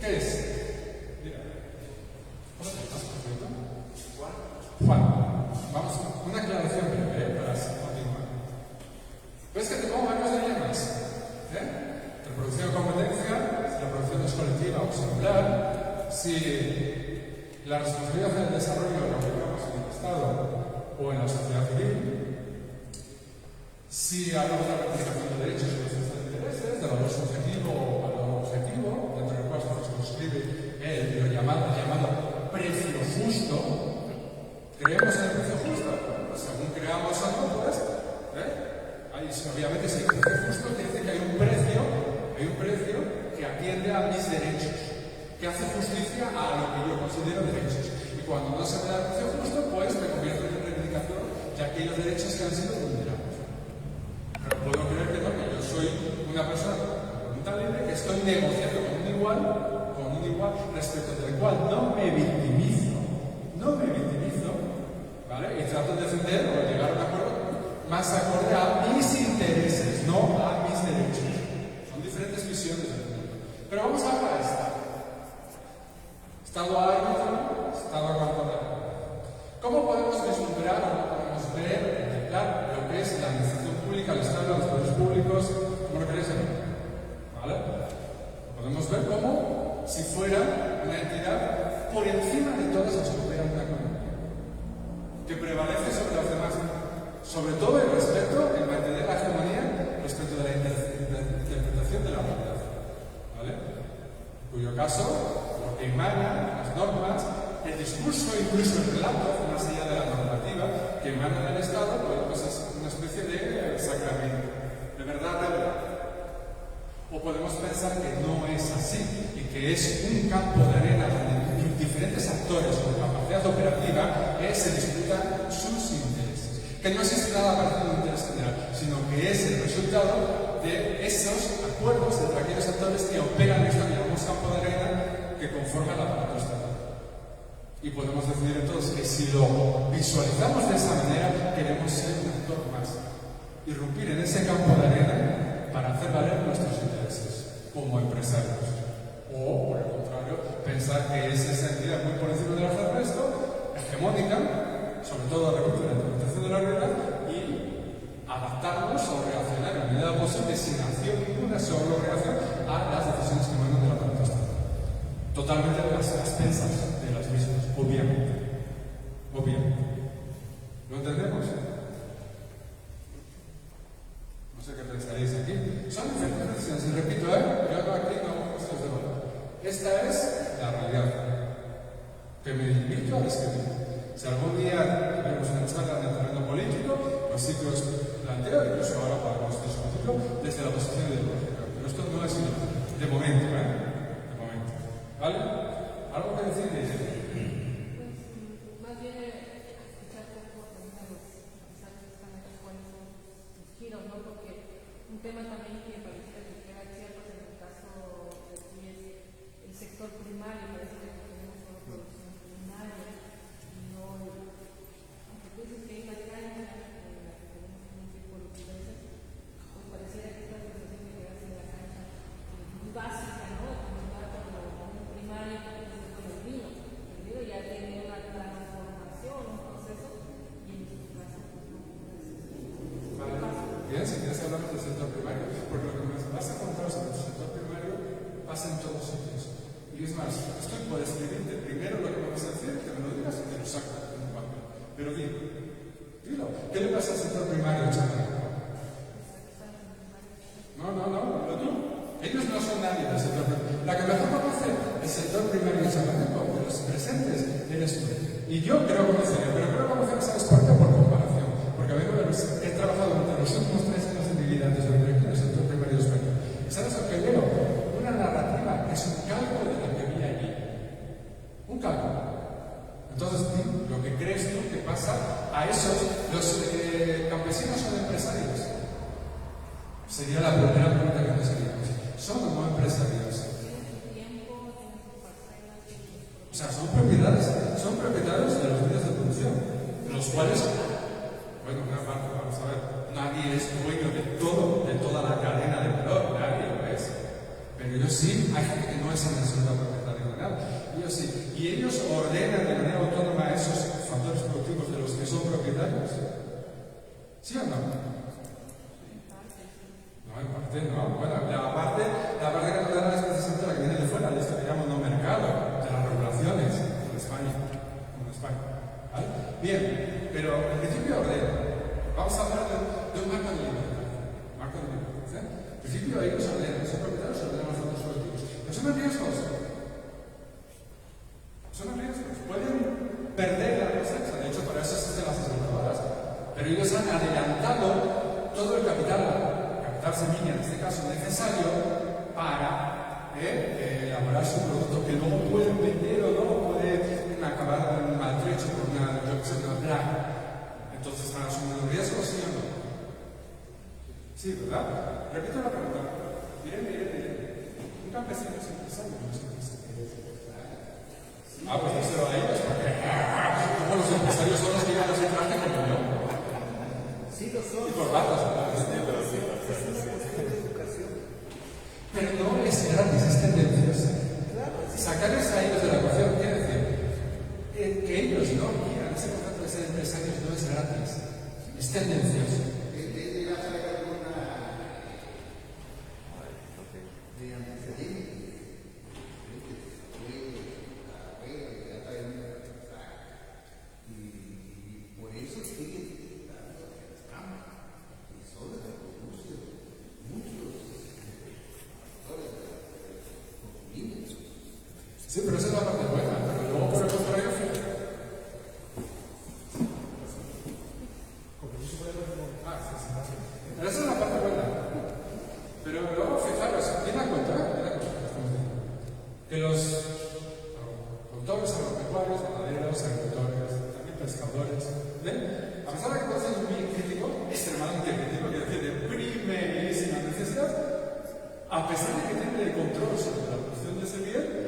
¿Qué es? Mira. ¿Estás perfecto? Juan. Vamos, una aclaración breve para continuar. ¿Ves que te pongo varios dilemas? Reproducción de competencia, si la producción es colectiva o singular, si la responsabilidad del desarrollo lo aplicamos en el Estado o en la sociedad civil, si hablamos de la representación de derechos y de intereses, de valor subjetivo o valor objetivo, dentro del cual se circunscribe lo llamado precio justo. ¿Creemos en el precio justo? Según creamos algo, pues, obviamente si hay precio justo, quiere decir que hay un precio que atiende a mis derechos, que hace justicia a lo que yo considero derechos. Y cuando no se me da el precio justo, pues me convierto en reivindicación de aquellos derechos que han sido vulnerados. Pero puedo creer que no, que yo soy una persona con voluntad libre, que estoy negociando con un igual respecto del cual no me victimizo, ¿vale? Y trato de defender o de llegar a un acuerdo más acorde a mis intereses, no a mis derechos. Son diferentes visiones del mundo. Pero vamos ahora a esta. Estado árbitro, estado acordado. ¿Cómo podemos vislumbrar o podemos ver, contemplar lo que es la administración pública, el Estado, los poderes públicos, como lo queréis llamar? ¿Vale? Lo podemos ver como si fuera una entidad por encima de todas las que opera una economía, que prevalece sobre las demás, sobre todo el respeto, el mantener la hegemonía respecto de la interpretación de la realidad. ¿Vale? En cuyo caso, lo que emana, las normas, el discurso, incluso el relato, más allá de la normativa, que emana del Estado, pues es una especie de sacramento, de verdad. O podemos pensar que no es así y que es un campo de arena donde diferentes actores con capacidad operativa se disputan sus intereses. Que no existe nada parecido a un interés general, sino que es el resultado de esos acuerdos entre aquellos actores que operan esto que llamamos campo de arena que conforma el aparato estatal. Y podemos decir entonces que si lo visualizamos de esa manera, queremos ser un actor más. Irrumpir en ese campo de arena para hacer valer nuestros intereses como empresarios. O, por el contrario, pensar que es esa entidad muy por encima de del resto, hegemónica, sobre todo respecto a la interpretación de la realidad, y adaptarnos o reaccionar en la medida posible sin acción ninguna solo reacción a las decisiones que emanan del aparato estatal. Totalmente a las expensas de las mismas, obviamente. ¿Lo entendemos? No sé qué pensaréis aquí. Son diferentes decisiones, y repito, yo aquí no hago cuestiones de valor. Esta es la realidad que me invito a describir. Si algún día tuviéramos una charla en el terreno político, pues sí que os planteo, incluso ahora para nuestro ejemplo, desde la posición ideológica. Pero esto no es de momento, De momento. ¿Vale? ¿Algo que decir? Más bien escucharte por los empresarios que están acá, cuáles son sus giros, ¿no? Porque un tema también que parece que queda cierto en el caso de aquí es el sector primario, parece que tenemos solo producción primaria y no, aunque tú dices que hay una caña en la que tenemos un tipo de diferencias, pues pareciera que esta situación de quedarse en la cancha muy básica, ¿no? Como un primario que tiene que ser con el vino, hablamos del sector primario, porque lo que me vas a contar sobre el sector primario pasa en todos sitios. Y es más, estoy por escribirte primero lo que me vas a decir, que me lo digas y te lo saco en un papel. Pero dilo. ¿Qué le pasa al sector primario, chaval? No, dilo tú. Ellos no son nadie del sector primario. La que mejor conoce el sector primario chamánico de los presentes eres tú. Y yo creo conocerlo, pero creo conocer, ¿sabes por qué? Por comparación. Porque he trabajado durante los últimos 3 años de mi vida antes de venir aquí en el sector primario español. ¿Y sabes lo que veo? Una narrativa que es un calco de lo que vi allí. Un calco. Entonces, lo que crees tú que pasa a esos, los campesinos son empresarios. Sería la primera pregunta que nos haríamos. ¿Son o no empresarios? O sea, son propietarios de los medios de producción, los cuales, bueno, una parte, vamos a ver, nadie es dueño de todo, de toda la cadena de valor, nadie lo es. Pero ellos sí, hay gente que no es absoluta propietaria de nada. Ellos sí. Y ellos ordenan de manera autónoma esos factores productivos de los que son propietarios. ¿Sí o no? No, en parte no. Bueno, la parte que nos dan es precisamente la que viene de fuera, de esto que llamamos no mercado, de las regulaciones, como España. ¿Vale? Bien, pero en principio ordena. Vamos a hablar de un marco de libertad. Marco de libertad. En principio ellos ordenan, son propietarios, ordenan los datos productivos. ¿No son riesgos? Son riesgos. Pueden perder la cosecha. De hecho, para eso existen las aseguradoras. Pero ellos han adelantado todo el capital semilla, en este caso necesario, para elaborar su producto que luego pueden vender o no, pueden acabar maltrecho por una plaga. Entonces están asumiendo riesgos, ¿sí o no? Sí, ¿verdad? Repito la pregunta. Bien. Un campesino es empresario, no es empresario. Pues díselo a ellos, porque como los empresarios son los que llevan ese traje como yo. Sí, lo son. Y por batas, pero no es gratis, es tendenciosa. Sacarles a ellos de la ecuación quiere decir que ellos no quieran ese concepto de ser empresarios no es gratis, es tendencioso. Sí, pero esa es la parte buena, pero luego por el contrario, pero esa es la parte buena. Pero luego, fijaros, ten en cuenta que los productores agropecuarios, ganaderos, agricultores, también pescadores, ¿ven? A pesar de que puede ser muy crítico, extremadamente crítico, quiero decir, de primerísima necesidad, a pesar de que tienen el control sobre la producción de ese bien,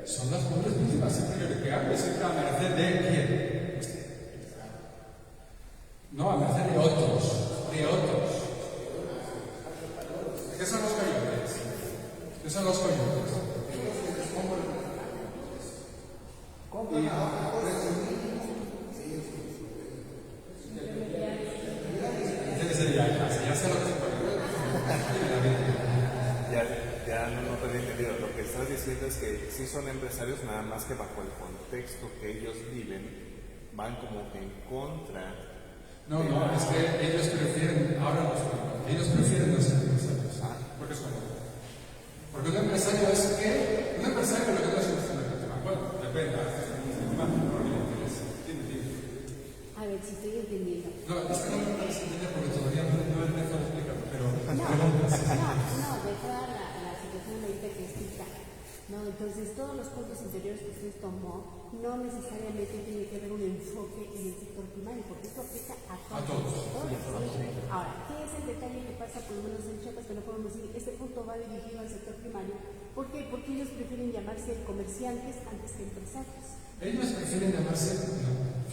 son las pobres víctimas, siempre que hable, siempre a merced de quién. No, a merced de otros. ¿Qué son los coyotes? ¿Qué son los coyotes? Ya no te he entendido. Lo que estás diciendo es que sí son empresarios, nada más que bajo el contexto que ellos viven, van como que en contra. No, es que ellos prefieren, ahora los ellos prefieren no ser empresarios. Porque es como. Porque un empresario es que. Un empresario lo que no es un sistema. Bueno, depende. A ver, si estoy entendiendo. No, es que no me parece entender porque todavía no he empezado a explicarlo, pero. No, de toda la situación ahorita que explica. No, entonces todos los puntos anteriores que usted tomó no necesariamente tiene que haber un enfoque en el sector primario, porque esto afecta a todos. Ahora, ¿qué es el detalle que pasa por lo menos en Chiapas que no podemos decir este punto va dirigido al sector primario? ¿Por qué? Porque ellos prefieren llamarse comerciantes antes que empresarios. Ellos prefieren llamarse,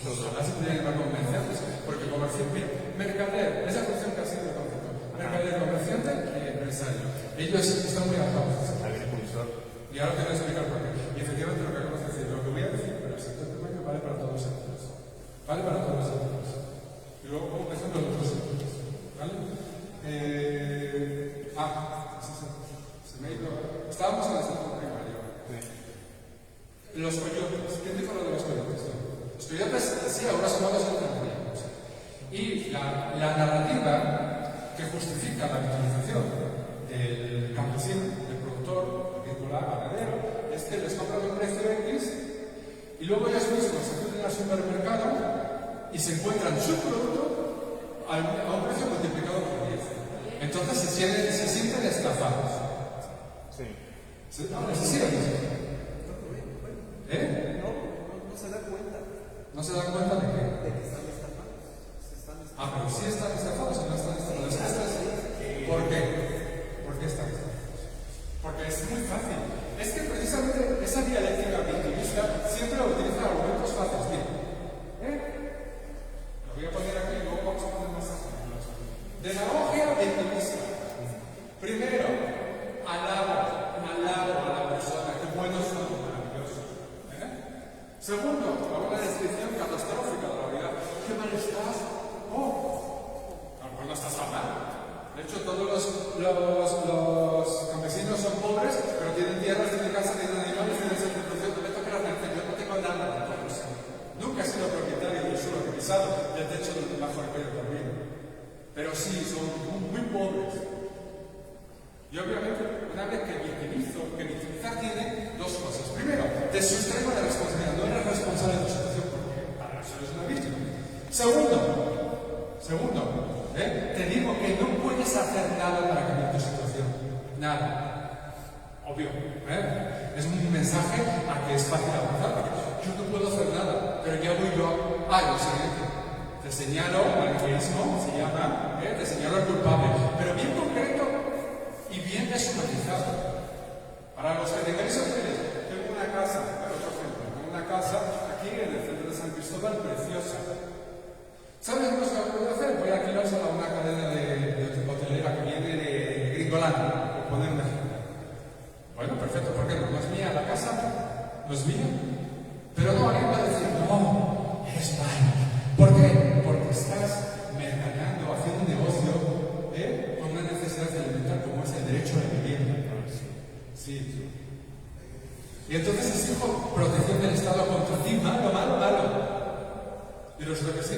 ojalá se pudieran llamar comerciantes, porque comerciante, mercader, esa función que ha sido el concepto, mercader, comerciante y empresario. Ellos están muy atados. Agricultor. Y ahora te voy a explicar por qué. Y efectivamente lo que acabas de decir, lo que voy a decir, pero el sector primario vale para todos los sectores. Vale para todos los sectores. Y luego, ¿cómo que son los otros sectores? ¿Vale? así, a grosso modo se entendemos. Y la narrativa que justifica la victimización del campesino, del productor agrícola, ganadero, es que les compran a un precio X y luego ellos mismos acuden al supermercado y se encuentran su producto a un precio multiplicado por 10. Entonces se sienten estafados. Sí. Ahora sí sienten. ¿Eh? No se da cuenta ¿No se dan cuenta de qué? de que están estafados. Pero sí están estafados o no están estafados. ¿Por qué? ¿Por qué están estafados? Porque es muy fácil. Es que precisamente esa dialéctica victimista siempre utiliza argumentos fáciles. Miren, lo voy a poner aquí y luego vamos a poner más ejemplos. Demagogia victimista. Primero, alabo a la persona, qué buenos son, maravillosos. Segundo, hago una descripción catastrófica de la vida. ¿Qué mal estás? Oh, a lo mejor no estás tan mal. De hecho, todos los campesinos son pobres, pero tienen tierras, tienen casa, tienen animales, tienen servicios. Me toca la tercera, yo no tengo nada de todo eso. Nunca he sido propietario del suelo que he pisado, del techo bajo el que he dormido. Pero sí, son muy pobres. Y obviamente, una vez que victimizar tiene dos cosas. Primero, te sustraigo de responsabilidad. No eres responsable de tu situación porque para eso eres una víctima. Segundo, te digo que no puedes hacer nada para cambiar tu situación. Nada. Obvio. Es un mensaje a que es fácil avanzar. Porque yo no puedo hacer nada, pero ya voy yo a lo siguiente. Te señalo, maniqueísmo se llama, te señalo al culpable. Pero bien concreto y bien deshumanizado. Para los que tengáis ustedes, tengo una casa, otro ejemplo, tengo una casa aquí en el centro de San Cristóbal preciosa. ¿Sabes lo que puedo hacer? Voy a alquilársela a una cadena de hotelera que viene de Gringolandia, por poner un ejemplo. Bueno, perfecto, ¿por qué no? ¿No es mía la casa? ¿No es mía? Pero no, alguien va a decir, no, es malo. ¿Por qué? Porque estás mercadeando, haciendo un negocio con una necesidad elemental como es el derecho a la vivienda. Sí. Y entonces exijo protección del Estado contra ti, malo. Y resulta que sí,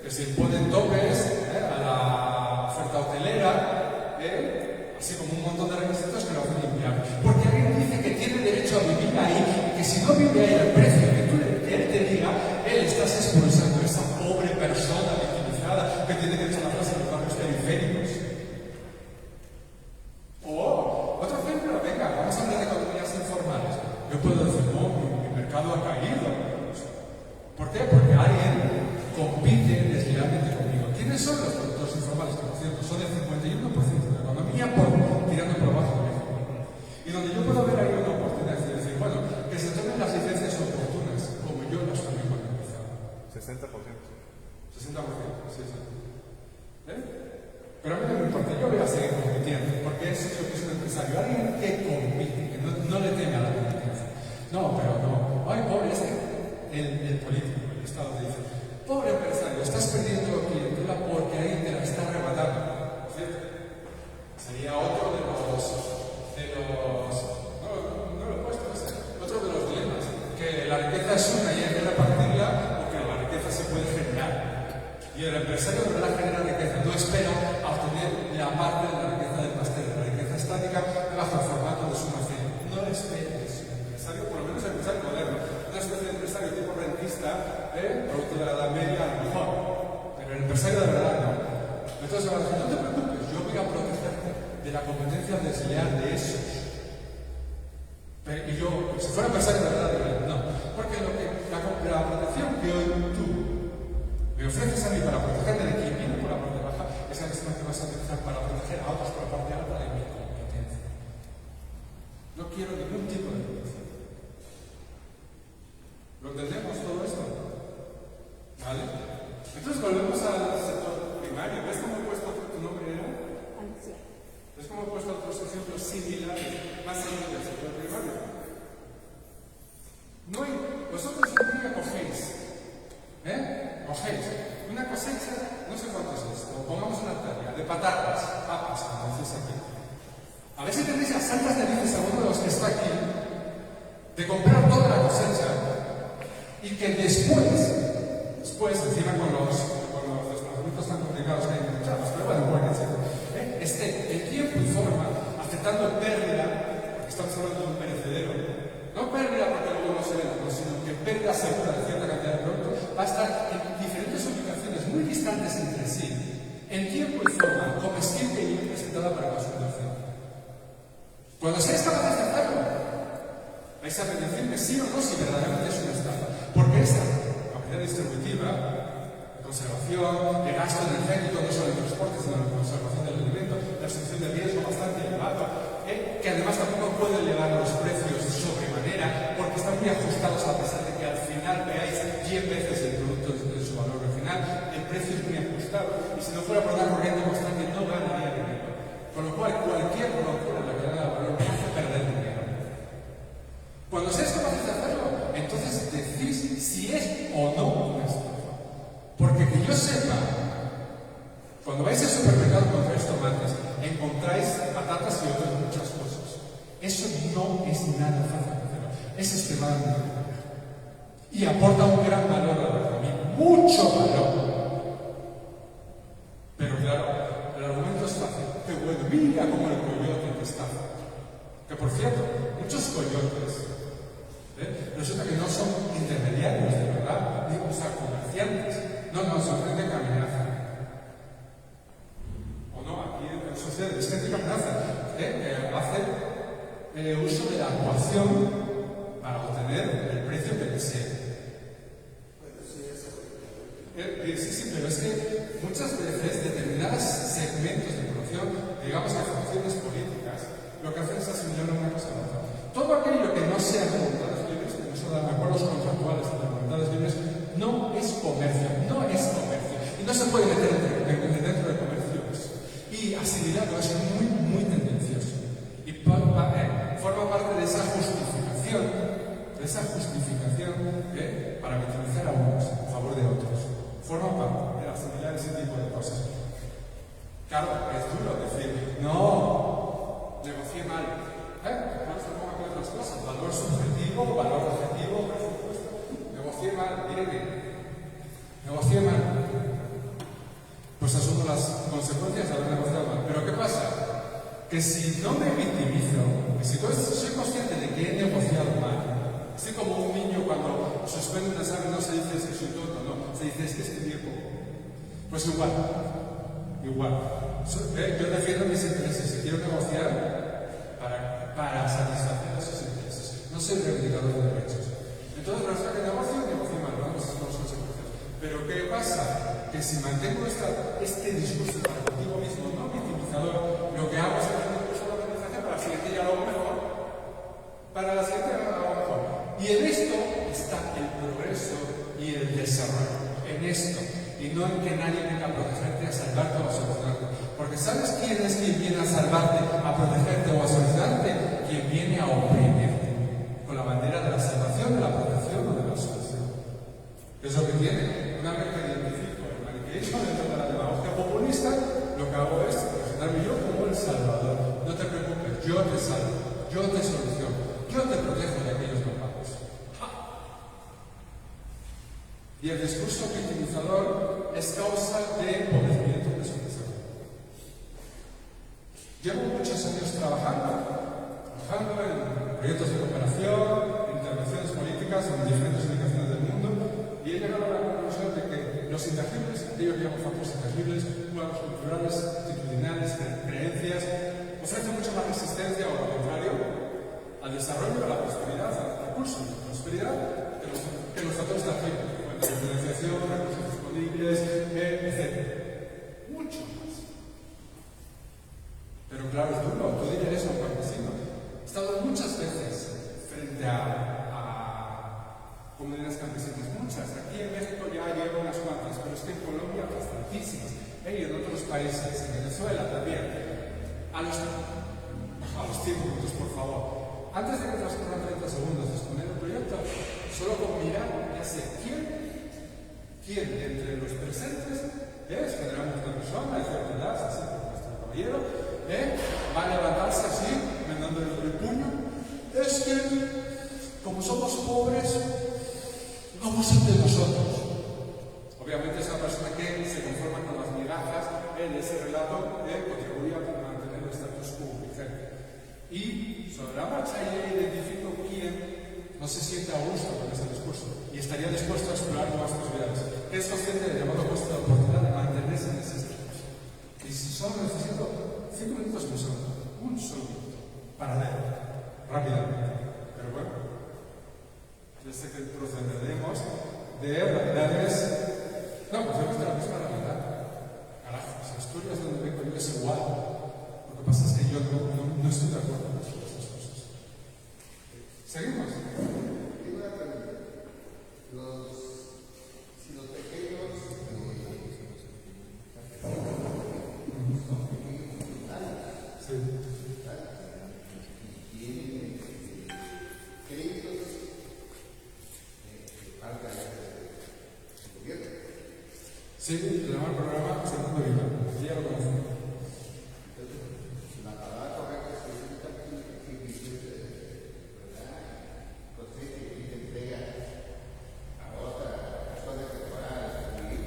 que se imponen topes a la oferta hotelera, así como un montón de requisitos que lo hacen inviable. Porque alguien dice que tiene derecho a vivir ahí, y que si no vive ahí al precio que él te diga, él estás expulsando a esa pobre persona victimizada que tiene derecho a la casa en los barrios periféricos. Otro ejemplo, venga, vamos a hablar de economías informales. Yo puedo decir, no, mi mercado ha caído. ¿Por qué? Porque alguien compite deslealmente conmigo. ¿Quiénes son los productores informales? Que por cierto son el 51% de la economía tirando por abajo de México. Y donde yo puedo ver ahí una oportunidad de decir, bueno, que se tomen las licencias oportunas, como yo las tomé cuando empezaba. 60%. 60%, sí. Pero a mí no me importa, yo voy a seguir compitiendo, porque eso es lo que es un empresario. Alguien que compite, que no le teme a la competencia. No, pero no. Ay, pobre, el político, el Estado te dice, pobre empresario, estás perdiendo clientela porque alguien te la está arrebatando. ¿Cierto? Sería otro de los no lo he puesto, otro de los dilemas, que la riqueza es una y hay que repartirla, o que la riqueza se puede generar. Y el empresario no la genera riqueza, no espera a obtener la parte de la riqueza del pastel, de la riqueza estática, bajo el formato de suma cero. No espera eso. El empresario, por lo menos el empresario moderno, una especie de empresario tipo rentista, producto de la Edad Media, a lo mejor. Pero el empresario de verdad no. Entonces, no te preocupes, yo voy a protegerte de la competencia desleal de esos. Y yo, si fuera empresario de verdad, diría, no. Porque la protección que hoy tú me ofreces a mí para protegerme de quien viene por la parte baja, es la misma que vas a utilizar para proteger a otros por la parte alta de mi competencia. No quiero ningún tipo de protección. ¿Lo entendemos todo esto? ¿Vale? Entonces volvemos al sector primario. ¿Ves cómo he puesto tu nombre? Alicia. ¿Ves cómo he puesto otros ejemplos similares más allá del sector primario? No hay, vosotros nunca cogéis. Cogéis una cosecha, no sé cuánto es esto, pongamos una tarea de patatas, papas, como decís aquí. A ver si tenéis las santas narices a uno de los que está aquí, de comprar toda la cosecha y que después Después, encima con los desplazamientos tan complicados que hay en Chapas, pero bueno, etc. El tiempo y forma, aceptando pérdida, porque estamos hablando de un perecedero, no pérdida porque luego no se venda, no, sino que pérdida segura de cierta cantidad de productos, va a estar en diferentes ubicaciones muy distantes entre sí, en tiempo y forma, comestible y presentada para consumición. Cuando seáis capaces de hacerlo, vais a decirme sí o no si verdaderamente es una estafa, porque esa capacidad distributiva, de conservación, de gasto energético, no solo en transporte, sino en conservación del alimento, la asunción de riesgo bastante elevado, que además tampoco puede elevar los precios sobremanera, porque están muy ajustados a pesar de que al final veáis 10 veces el producto de su valor original, el precio es muy ajustado, y si no fuera por una corriente constante no ganaría dinero. Con lo cual, cualquier locura en la cadena de valor me hace perder dinero. Cuando seáis capaces de hacerlo, entonces decís si es o no una estafa. Porque que yo sepa, cuando vais al supermercado compráis tomates, encontráis patatas y otras muchas cosas. Eso no es nada fácil de hacerlo. Es extremadamente complejo. Y aporta un gran valor a la economía. Mucho valor. Pero claro, el argumento es fácil. Que bueno, mira como el coyote que estafa. Que por cierto, muchos coyotes resulta que no son intermediarios de verdad, digo, o sea, comerciantes. No, son gente que amenaza. O no, aquí sucede, es gente que amenaza, hace uso de la coacción para obtener el precio que desee. Sí, pero es que muchas veces determinados segmentos de población, digamos que facciones políticas, lo que hacen es asimilar una cosa a la otra. Todo aquello que no sea voluntades libres, que no son acuerdos contractuales de voluntades libres, no es comercio, y no se puede meter dentro de comercio eso. Y asimilarlo es muy tendencioso. Y forma parte de esa justificación para victimizar a unos en favor de otros. Forma parte de asimilar ese tipo de cosas. Claro, es duro decir, no, negocié mal. No se ponga con otras cosas, valor subjetivo, valor objetivo, presupuesto. Negocié mal, negocié mal. Pues asumo las consecuencias de haber negociado mal. Pero ¿qué pasa? Que si no me victimizo, que si soy consciente de que he negociado mal, así como un niño cuando suspende un examen no se dice es que soy tonto, no, se dice es que estudié poco. Pues igual. Yo defiendo mis intereses y quiero negociar para satisfacer esos intereses. No soy reivindicador de derechos. Entonces, resulta que negocio mal, vamos a hacer las consecuencias. Pero ¿qué pasa? Que si mantengo este discurso para contigo mismo, no victimizador, lo que hago es hacer un discurso de organización para la siguiente ya lo hago mejor. Para la siguiente ya lo hago mejor. Y en esto está el progreso y el desarrollo. En esto. Y no en que nadie venga a protegerte, a salvarte o a solucionarte. Porque ¿sabes quién es quien viene a salvarte, a protegerte o a solucionarte? Quien viene a oprimirte. Con la bandera de la salvación, de la protección o de la solución. Es lo que tiene. Una vez que identifico el maniqueísmo dentro de la demagogia populista, lo que hago es presentarme yo como el salvador. No te preocupes, yo te salvo, yo te soluciono, yo te protejo de aquellos malvados. Y el discurso victimizador es causa de empobrecimiento de su desarrollo. Llevo muchos años trabajando en proyectos de cooperación, intervenciones políticas en diferentes ubicaciones del mundo, y he llegado a la conclusión de que los intangibles, aquellos que llamamos factores intangibles, humanos, culturales, actitudinales, creencias, ofrecen mucha más resistencia o lo contrario al desarrollo, a la prosperidad, al recurso de la prosperidad que los factores tangibles. Financiación, recursos disponibles, etc. Mucho más. Pero claro, es duro. Tú dirías a un campesino. He estado muchas veces frente a comunidades campesinas. Muchas. Aquí en México ya llevo unas cuantas, pero es que en Colombia bastantísimas. Y en otros países, en Venezuela también. A los 5 minutos, por favor. Antes de que transcurran 30 segundos de exponer el proyecto, solo con mirar, ya sé quién entre los presentes es generalmente una persona de cierta edad, así como nuestro caballero, va a levantarse así, mandando el puño. Es que, como somos pobres, vamos entre nosotros. ese relato contribuye a mantener el status quo vigente. Y sobre la marcha ella identificó quién no se siente a gusto con ese discurso y estaría dispuesto a explorar nuevas posibilidades. Es consciente del llamado coste de oportunidad de mantenerse en ese discurso. Y si solo necesito 5 minutos, un solo minuto, para leer rápidamente. Pero bueno, desde que procederemos de realidades. No, pues vemos de la misma realidad. Carajo, si Asturias donde vengo yo es igual. Lo que pasa es que yo no estoy de acuerdo con estas cosas. ¿Seguimos? Si los pequeños Sí. tienen créditos falta el gobierno. Sí, se llama el programa Segundo Vida. Sí, ya lo conocemos. La palabra correcta es que protege y te entrega a otra persona que te va a vivir.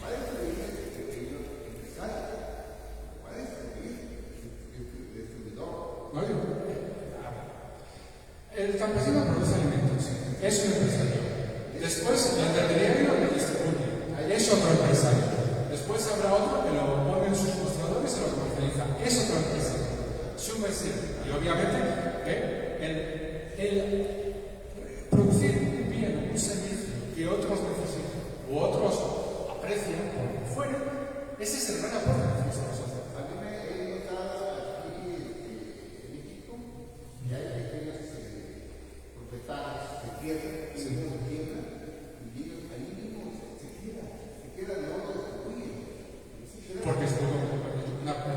¿Cuál es el pequeño empresario? ¿Cuál es el distribuidor? ¿No? El campesino produce alimentos, es un empresario. Después, la intermediario lo distribuye, es otro empresario. Después habrá otro que lo pone en sus mostradores y lo comercializa, es otro empresario. Subversivo. Y obviamente, el producir un bien, un servicio que otros necesitan o otros aprecian por fuera, ese es el gran aporte que hacemos nosotros. A mí me he notado aquí en México que hay pequeños propietarios de tierra, y no tierra, y ellos ahí mismo se quedan, no lo distribuyen. Porque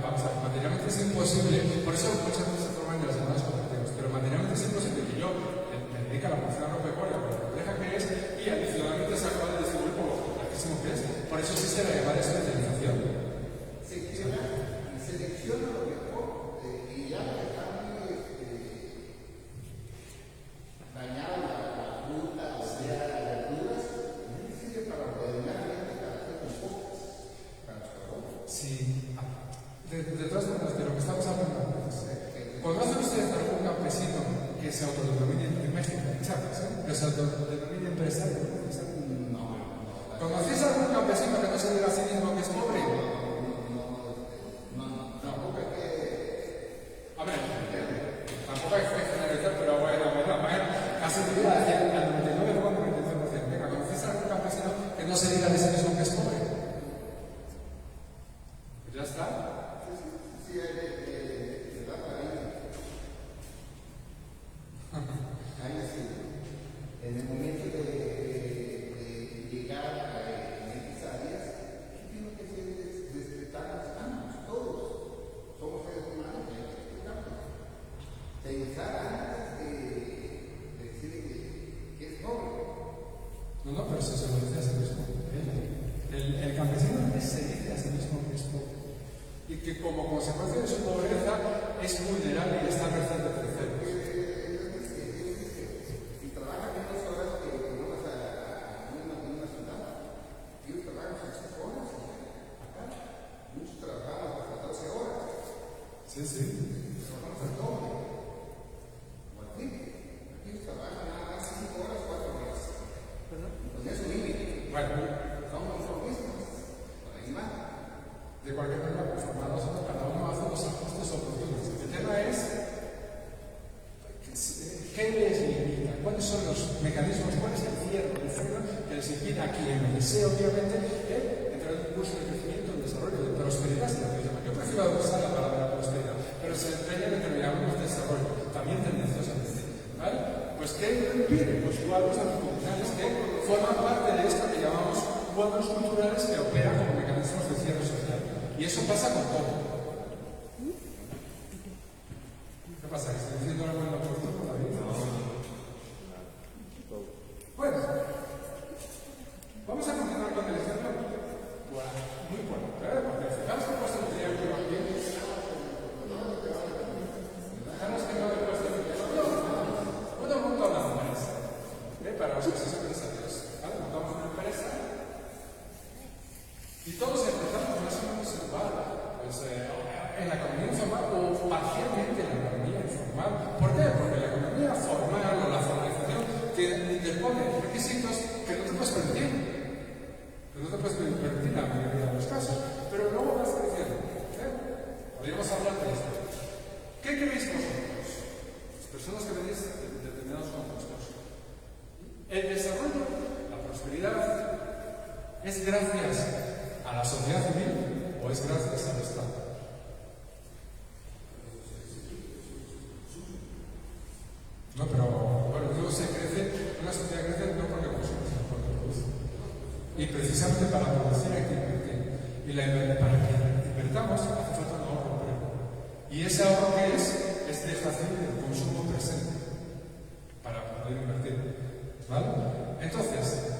vamos a ver, materialmente es imposible, por eso muchas veces se forman de las llamadas cooperativas, pero materialmente es imposible que yo me dedique a la producción agropecuaria, por la compleja que es, y adicionalmente se acaba de distribuir por lo complejísimo que es. Por eso existe la llamada especialización. Se queda y selecciona lo mejor, y ya está muy dañada la fruta, o sea, las verduras, y sirve para ordenarmente para hacer compostas, para los carbonos. Sí. De todas maneras, de lo que estamos hablando antes, ¿conocen ustedes algún campesino que se autodenomine en México? ¿Sabes? Que se autodenomine empresario. No. ¿Conocéis algún campesino que no se diga a sí mismo que es pobre? Tampoco hay que. A ver, tampoco hay que generalizar, pero bueno, casi diría al 99,99%. Venga, ¿conocéis algún campesino que no se diga de sí mismo que es pobre? Pues ya está. Sí, hay de dar la vida. Hay así. En el momento de llegar a estas áreas, tiene que ser despertar ambos, todos. Somos seres humanos y hay que respetarnos. Pensar antes de decir que es noble. No, pero se lo dice a sí mismo. El campesino se dice a sí mismo que es pobre. Y que como consecuencia de su pobreza es vulnerable y está a merced de terceros. Si trabajan menos horas que una ciudad, ellos trabajan 6 horas acá. Muchos trabajan hasta 12 horas. Sí, sí. Trabajamos el doble. O al triple. Aquí trabajan nada más 5 horas, 4 horas. Con eso límite. Bueno, Son conformistas. Por ahí va. de cualquier manera, pues nosotros cada uno hace los ajustes oportunos. El tema es ¿qué les limita? ¿Cuáles son los mecanismos? ¿Cuál es el cierre, el freno que les impide a quien desea, obviamente, entrar en un curso de crecimiento, de desarrollo, de prosperidad? Si lo que llaman. Yo prefiero usar la palabra prosperidad, pero se empeña en que lo llamamos desarrollo, también tendenciosamente. ¿Vale? Pues ¿qué lo impide? Pues cuadros actitudinales que forman parte de esto que llamamos cuadros culturales que operan como mecanismos de cierre social. Y eso pasa con todo. ¿Qué pasa? ¿Que estoy diciendo una buena postura por la vida? Bueno, vamos a continuar con el ejemplo. Muy bueno, porque fijaros que he puesto el triángulo aquí. Fijaros que no he puesto el triángulo. Uno monta una empresa, para los que se empresarios. ¿Vale? Montamos una empresa y todos empezamos más o menos ¿Es gracias a la sociedad civil o es gracias al Estado? No, pero bueno, luego se crece, una sociedad crece no porque consume, sino porque produce. Y precisamente para producir hay que invertir. Y para que invertamos hace falta un ahorro previo. Y ese ahorro que es deshacer el consumo presente para poder invertir. ¿Vale? Entonces,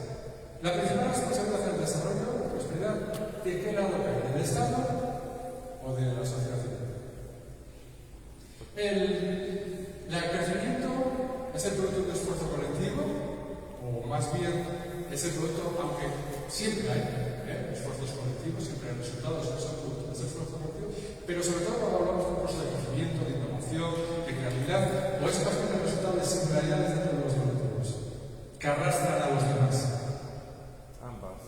la principal responsabilidad del desarrollo, la prosperidad, ¿de qué lado cae? ¿Del Estado o de la sociedad civil? El crecimiento es el producto de un esfuerzo colectivo, o más bien es el producto, aunque siempre hay esfuerzos colectivos, siempre hay resultados que son producto de ese esfuerzo colectivo, pero sobre todo cuando hablamos de un proceso de crecimiento, de innovación, de creatividad, o es más bien el resultado de singularidades dentro de los colectivos, que arrastran a los demás. Ambas.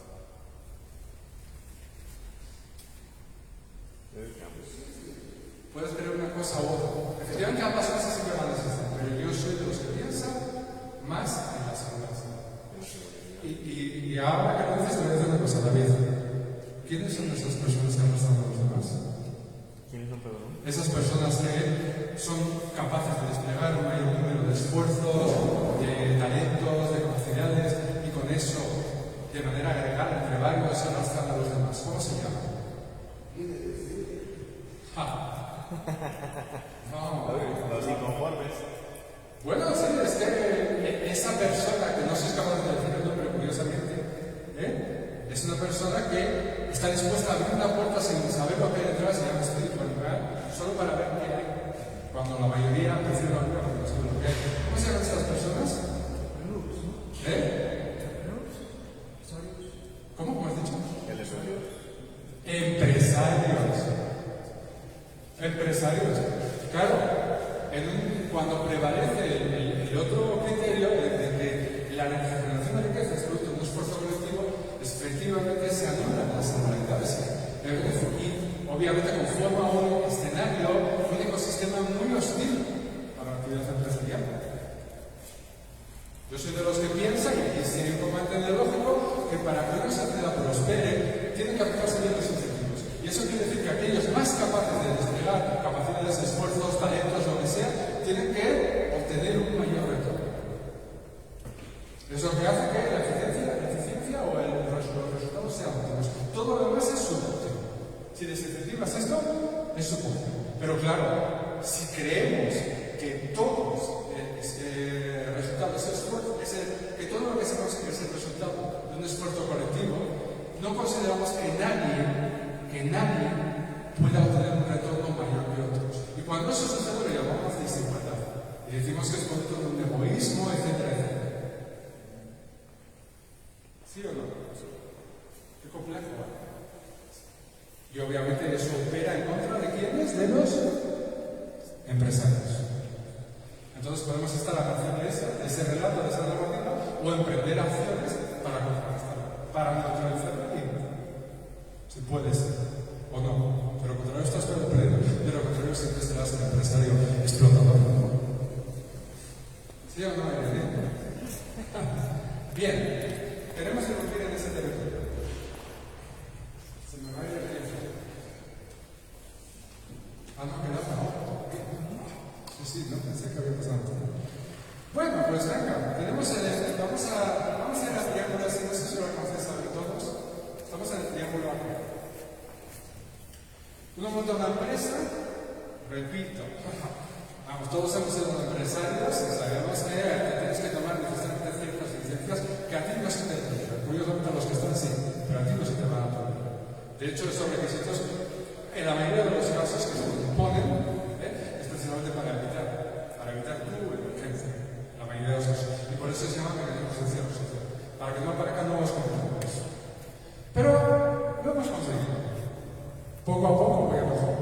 Puedes creer una cosa u otra. Efectivamente, ambas cosas siempre van a existir, pero yo soy de los que piensan más en la seguridad. Y ahora que lo dices, te voy a decir una cosa, David. ¿Quiénes son esas personas que arrastran a los demás? ¿Quiénes son, perdón? Esas personas que son capaces de desplegar un mayor número de esfuerzos, de talentos, de capacidades, y con eso, de manera agregada entre varios, arrastran a los demás. ¿Cómo se llama? No. Los inconformes. Bueno, sí, es que esa persona que no sois capaz de decir el nombre, curiosamente, es una persona que está dispuesta a abrir una puerta sin saber lo que hay detrás, se llama espiritualidad, solo para ver qué hay. Cuando la mayoría prefiere abrir porque no sabe lo que hay. ¿Cómo se llaman estas personas? ¿Cómo has dicho? Empresarios. Claro, cuando prevalece el otro criterio de que la generación de riqueza es producto de un esfuerzo colectivo, efectivamente se anulan las singularidades. Y obviamente conforma un escenario, un ecosistema muy hostil para la actividad empresarial. Yo soy de los que piensan, y tienen un componente ideológico, que para que una sociedad prospere, tienen que aplicarse bien los incentivos. Y eso quiere decir que aquellos más capaces de desplegar capacidades, esfuerzos, talentos, lo que sea, tienen que obtener un mayor retorno. Es lo que hace que la eficiencia o los resultados sean óptimos. Todo lo demás es subjetivo. Si desincentivas esto, es subjetivo. Pero claro, si creemos que todos resultados, que todo lo que se consigue es el resultado de un esfuerzo colectivo, no consideramos que nadie pueda obtener un retorno mayor que otros. Y cuando eso sucede lo llamamos desigualdad. Y decimos que es producto de un egoísmo, etcétera, etcétera. ¿Sí o no? Qué complejo. Y obviamente eso opera en contra de quiénes, de los empresarios. Entonces podemos estar a merced de ese relato, de esa narrativa, o emprender acciones para contrarrestarlo, para neutralizarlo. Si puede ser, o no. De lo contrario estás perdiendo, de lo contrario siempre serás un empresario explotador. ¿Sí o no, Irene? Bien, queremos irrumpir en ese territorio. Se me va a ir el tiempo. No, quedaba. Sí, no pensé que había pasado. Bueno, pues venga, vamos a ir a triángulo, así no sé si lo alcancéis a ver todos. Estamos en el triángulo aquí. Uno monta una empresa, repito, vamos, todos hemos sido empresarios y sabemos que tienes que tomar necesariamente ciertas licencias que a ti no se te piden. Curiosamente a los que están sí, pero a ti no se te van a pedir. De hecho, esos requisitos, en la mayoría de los casos que se imponen, precisamente para evitar tu emergencia, la mayoría de los casos. Y por eso se llama mecanismos de cierre social, para que no aparezcan nuevos componentes. Pero lo hemos conseguido. Poco a poco voy a mejor.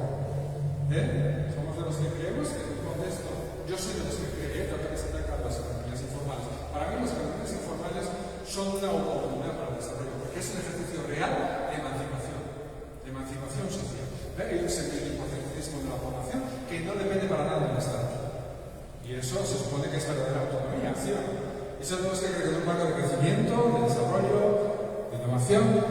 Somos de los que creemos que con esto, yo soy de los que creen que se atacan las economías informales. Para mí las economías informales son una oportunidad para el desarrollo, porque es un ejercicio real de emancipación social. Hay un semi-hipotetismo de la población que no depende para nada del Estado. Y eso se supone que es verdadera autonomía, ¿sí o no? Y son los que creen que es un marco de crecimiento, de desarrollo, de innovación. formación,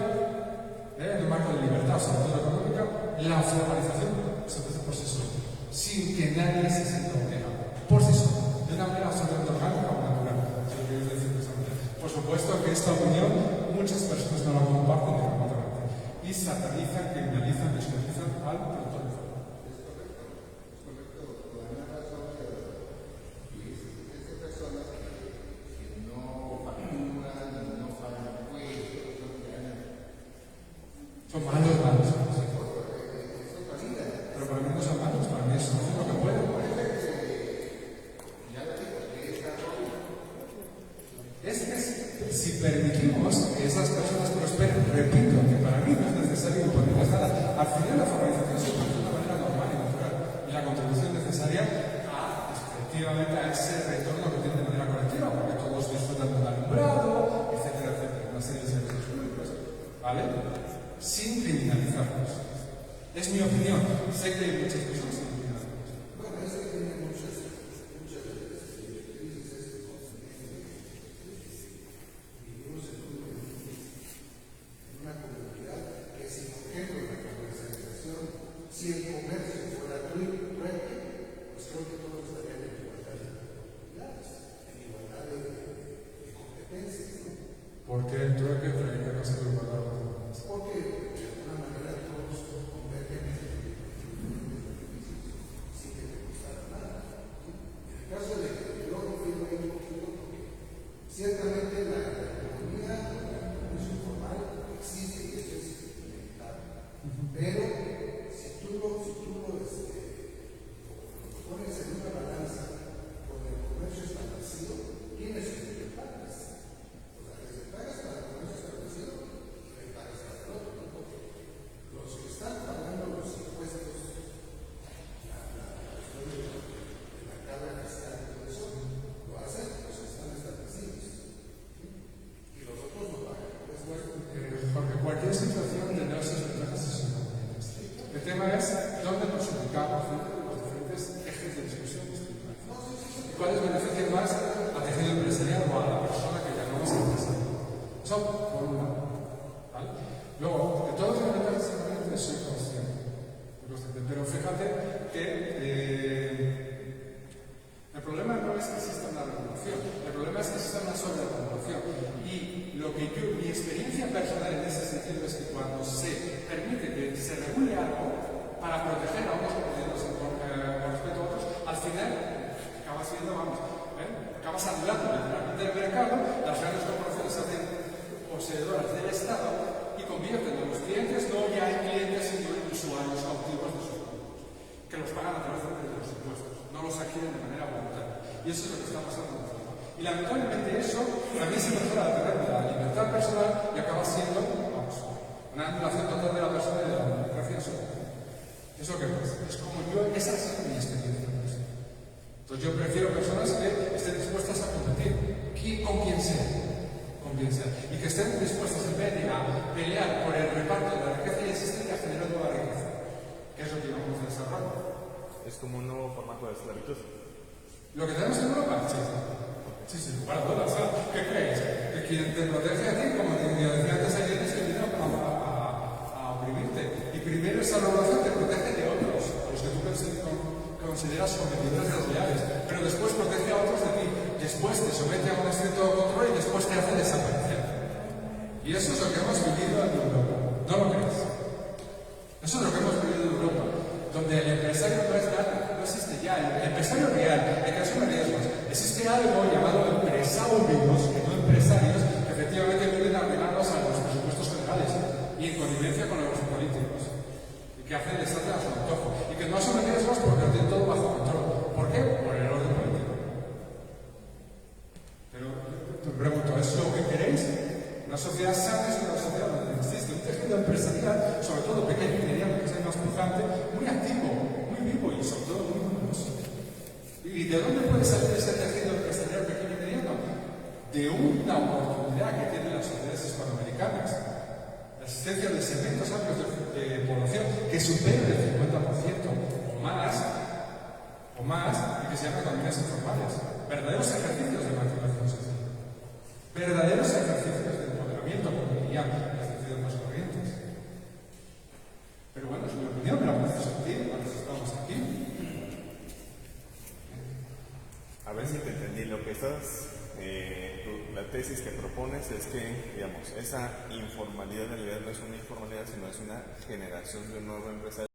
en un marco de libertad, sobre todo económica, la formalización se produce por sí sola, sin que nadie se sienta obligado, por sí sola, de una manera absolutamente orgánica o natural. Por supuesto que esta opinión muchas personas no la comparten remotamente y satanizan, criminalizan, descualizan al productor de forma. Es correcto. Por la misma razón que esas personas que no facturan, no pagan impuestos, son malos. Pero para mí no son malos, para mí son lo que pueden. Es que si permitimos que esas personas prosperen, repito, que para mí no es necesario imponerles nada. Al final la formalización se produce de una manera normal y natural. Y la contribución necesaria efectivamente a ese retorno que tiene de manera colectiva, porque todos disfrutan de un alumbrado, etcétera, etcétera. Una serie de servicios públicos, ¿vale? Sin criminalizarlos. Es mi opinión. Sé que hay muchas personas que no opinan. bueno, es que tiene muchas vivimos en una comunidad que si por ejemplo la comercialización, si el comercio fuera trueque, pues creo que todos estarían en igualdad de oportunidades, en igualdad de competencias, ¿no? ¿Por qué el trueque traería cosas de igualdad? Porque de alguna manera todos convergen en beneficios sin que te costara nada. En el caso de que yo refiero ahí un poquito, porque ciertamente la economía, el comercio informal existe y eso es inevitable. Pero si tú lo pones en una balanza con el comercio establecido, tienes desventajas. O sea, desventajas para el comercio establecido y ventajas para el otro, ¿no? Porque los que están pagando los impuestos, la cuestión de la carga fiscal y todo eso, lo hacen los que están establecidos. ¿Sí? Y los otros no pagan. Porque cualquier situación tendrá sus ventajas y sus inconvenientes. El tema es dónde nos ubicamos dentro de los diferentes ejes de discusión. ¿Y cuáles benefician más al tejido empresarial o a la persona que llamamos empresario? Eso por un lado. ¿Vale? Luego, de todas las ventajas y inconvenientes soy consciente. Pero fíjate que el problema no es que exista una regulación, el problema es que exista una sobreregulación. Y lo que mi experiencia personal en ese sentido es que cuando se permite que se regule algo para proteger a unos competidores con respecto a otros, al final acaba siendo, acabas anulando literalmente el mercado, las grandes corporaciones se hacen poseedoras del Estado y convierten a los clientes no ya en clientes, sino en usuarios cautivos de sus productos, que los pagan a través de los impuestos, no los adquieren de manera voluntaria. Y eso es lo que está pasando en Europa. Y lamentablemente eso también se mejora a través de la libertad personal y acaba siendo, una anulación total de la persona y de la democracia social. Eso que pasa. Es como esa ha sido mi experiencia personal. Entonces yo prefiero personas que estén dispuestas a competir, con quien sea. Y que estén dispuestas en vez de a pelear por el reparto de la riqueza ya existente a generar nueva riqueza, que es lo que íbamos a desarrollar. Es como un nuevo formato de esclavitud. ¿Lo que tenemos en Europa? Sí, sin lugar a dudas. ¿Qué creéis? Que quien te protege a ti, como decía antes, hay quienes que vienen a oprimirte. Y primero esa regulación te protege de otros, a los que tú consideras competidores desleales, pero después protege a otros de ti. Después te somete a un estricto control y después te hace desaparecer. Y eso es lo que hemos vivido en Europa. ¿No lo crees? Eso es lo que hemos vivido en Europa, donde el empresario no es nada, no existe ya. El empresario real, el que asume riesgos. Existe algo llamado empresarios, que no empresarios, que efectivamente vienen arreglados a los presupuestos generales y en connivencia con los políticos. Y que hacen desastre a su antojo. Y que no asumen riesgos porque lo tienen todo bajo control. ¿Por qué? Por el orden político. Pero te pregunto, ¿es lo que queréis? Una sociedad sana es una sociedad donde existe un tejido empresarial, sobre todo pequeño y mediano, que es el más pujante, muy activo, muy vivo y sobre todo muy numeroso. ¿Y de dónde puede salir ese tejido empresarial pequeño y mediano? De una oportunidad que tienen las sociedades hispanoamericanas. La existencia de segmentos amplios de población que superen el 50% o más, y que se llaman economías informales. Verdaderos ejercicios de emancipación social. Verdaderos ejercicios de empoderamiento cotidiano. tenido más corrientes. Pero bueno, es mi opinión, me la parece sentido cuando estamos aquí. A ver si te entendí. Lo que estás, la tesis que propones es que, digamos, esa informalidad en realidad no es una informalidad, sino es una generación de un nuevo empresario.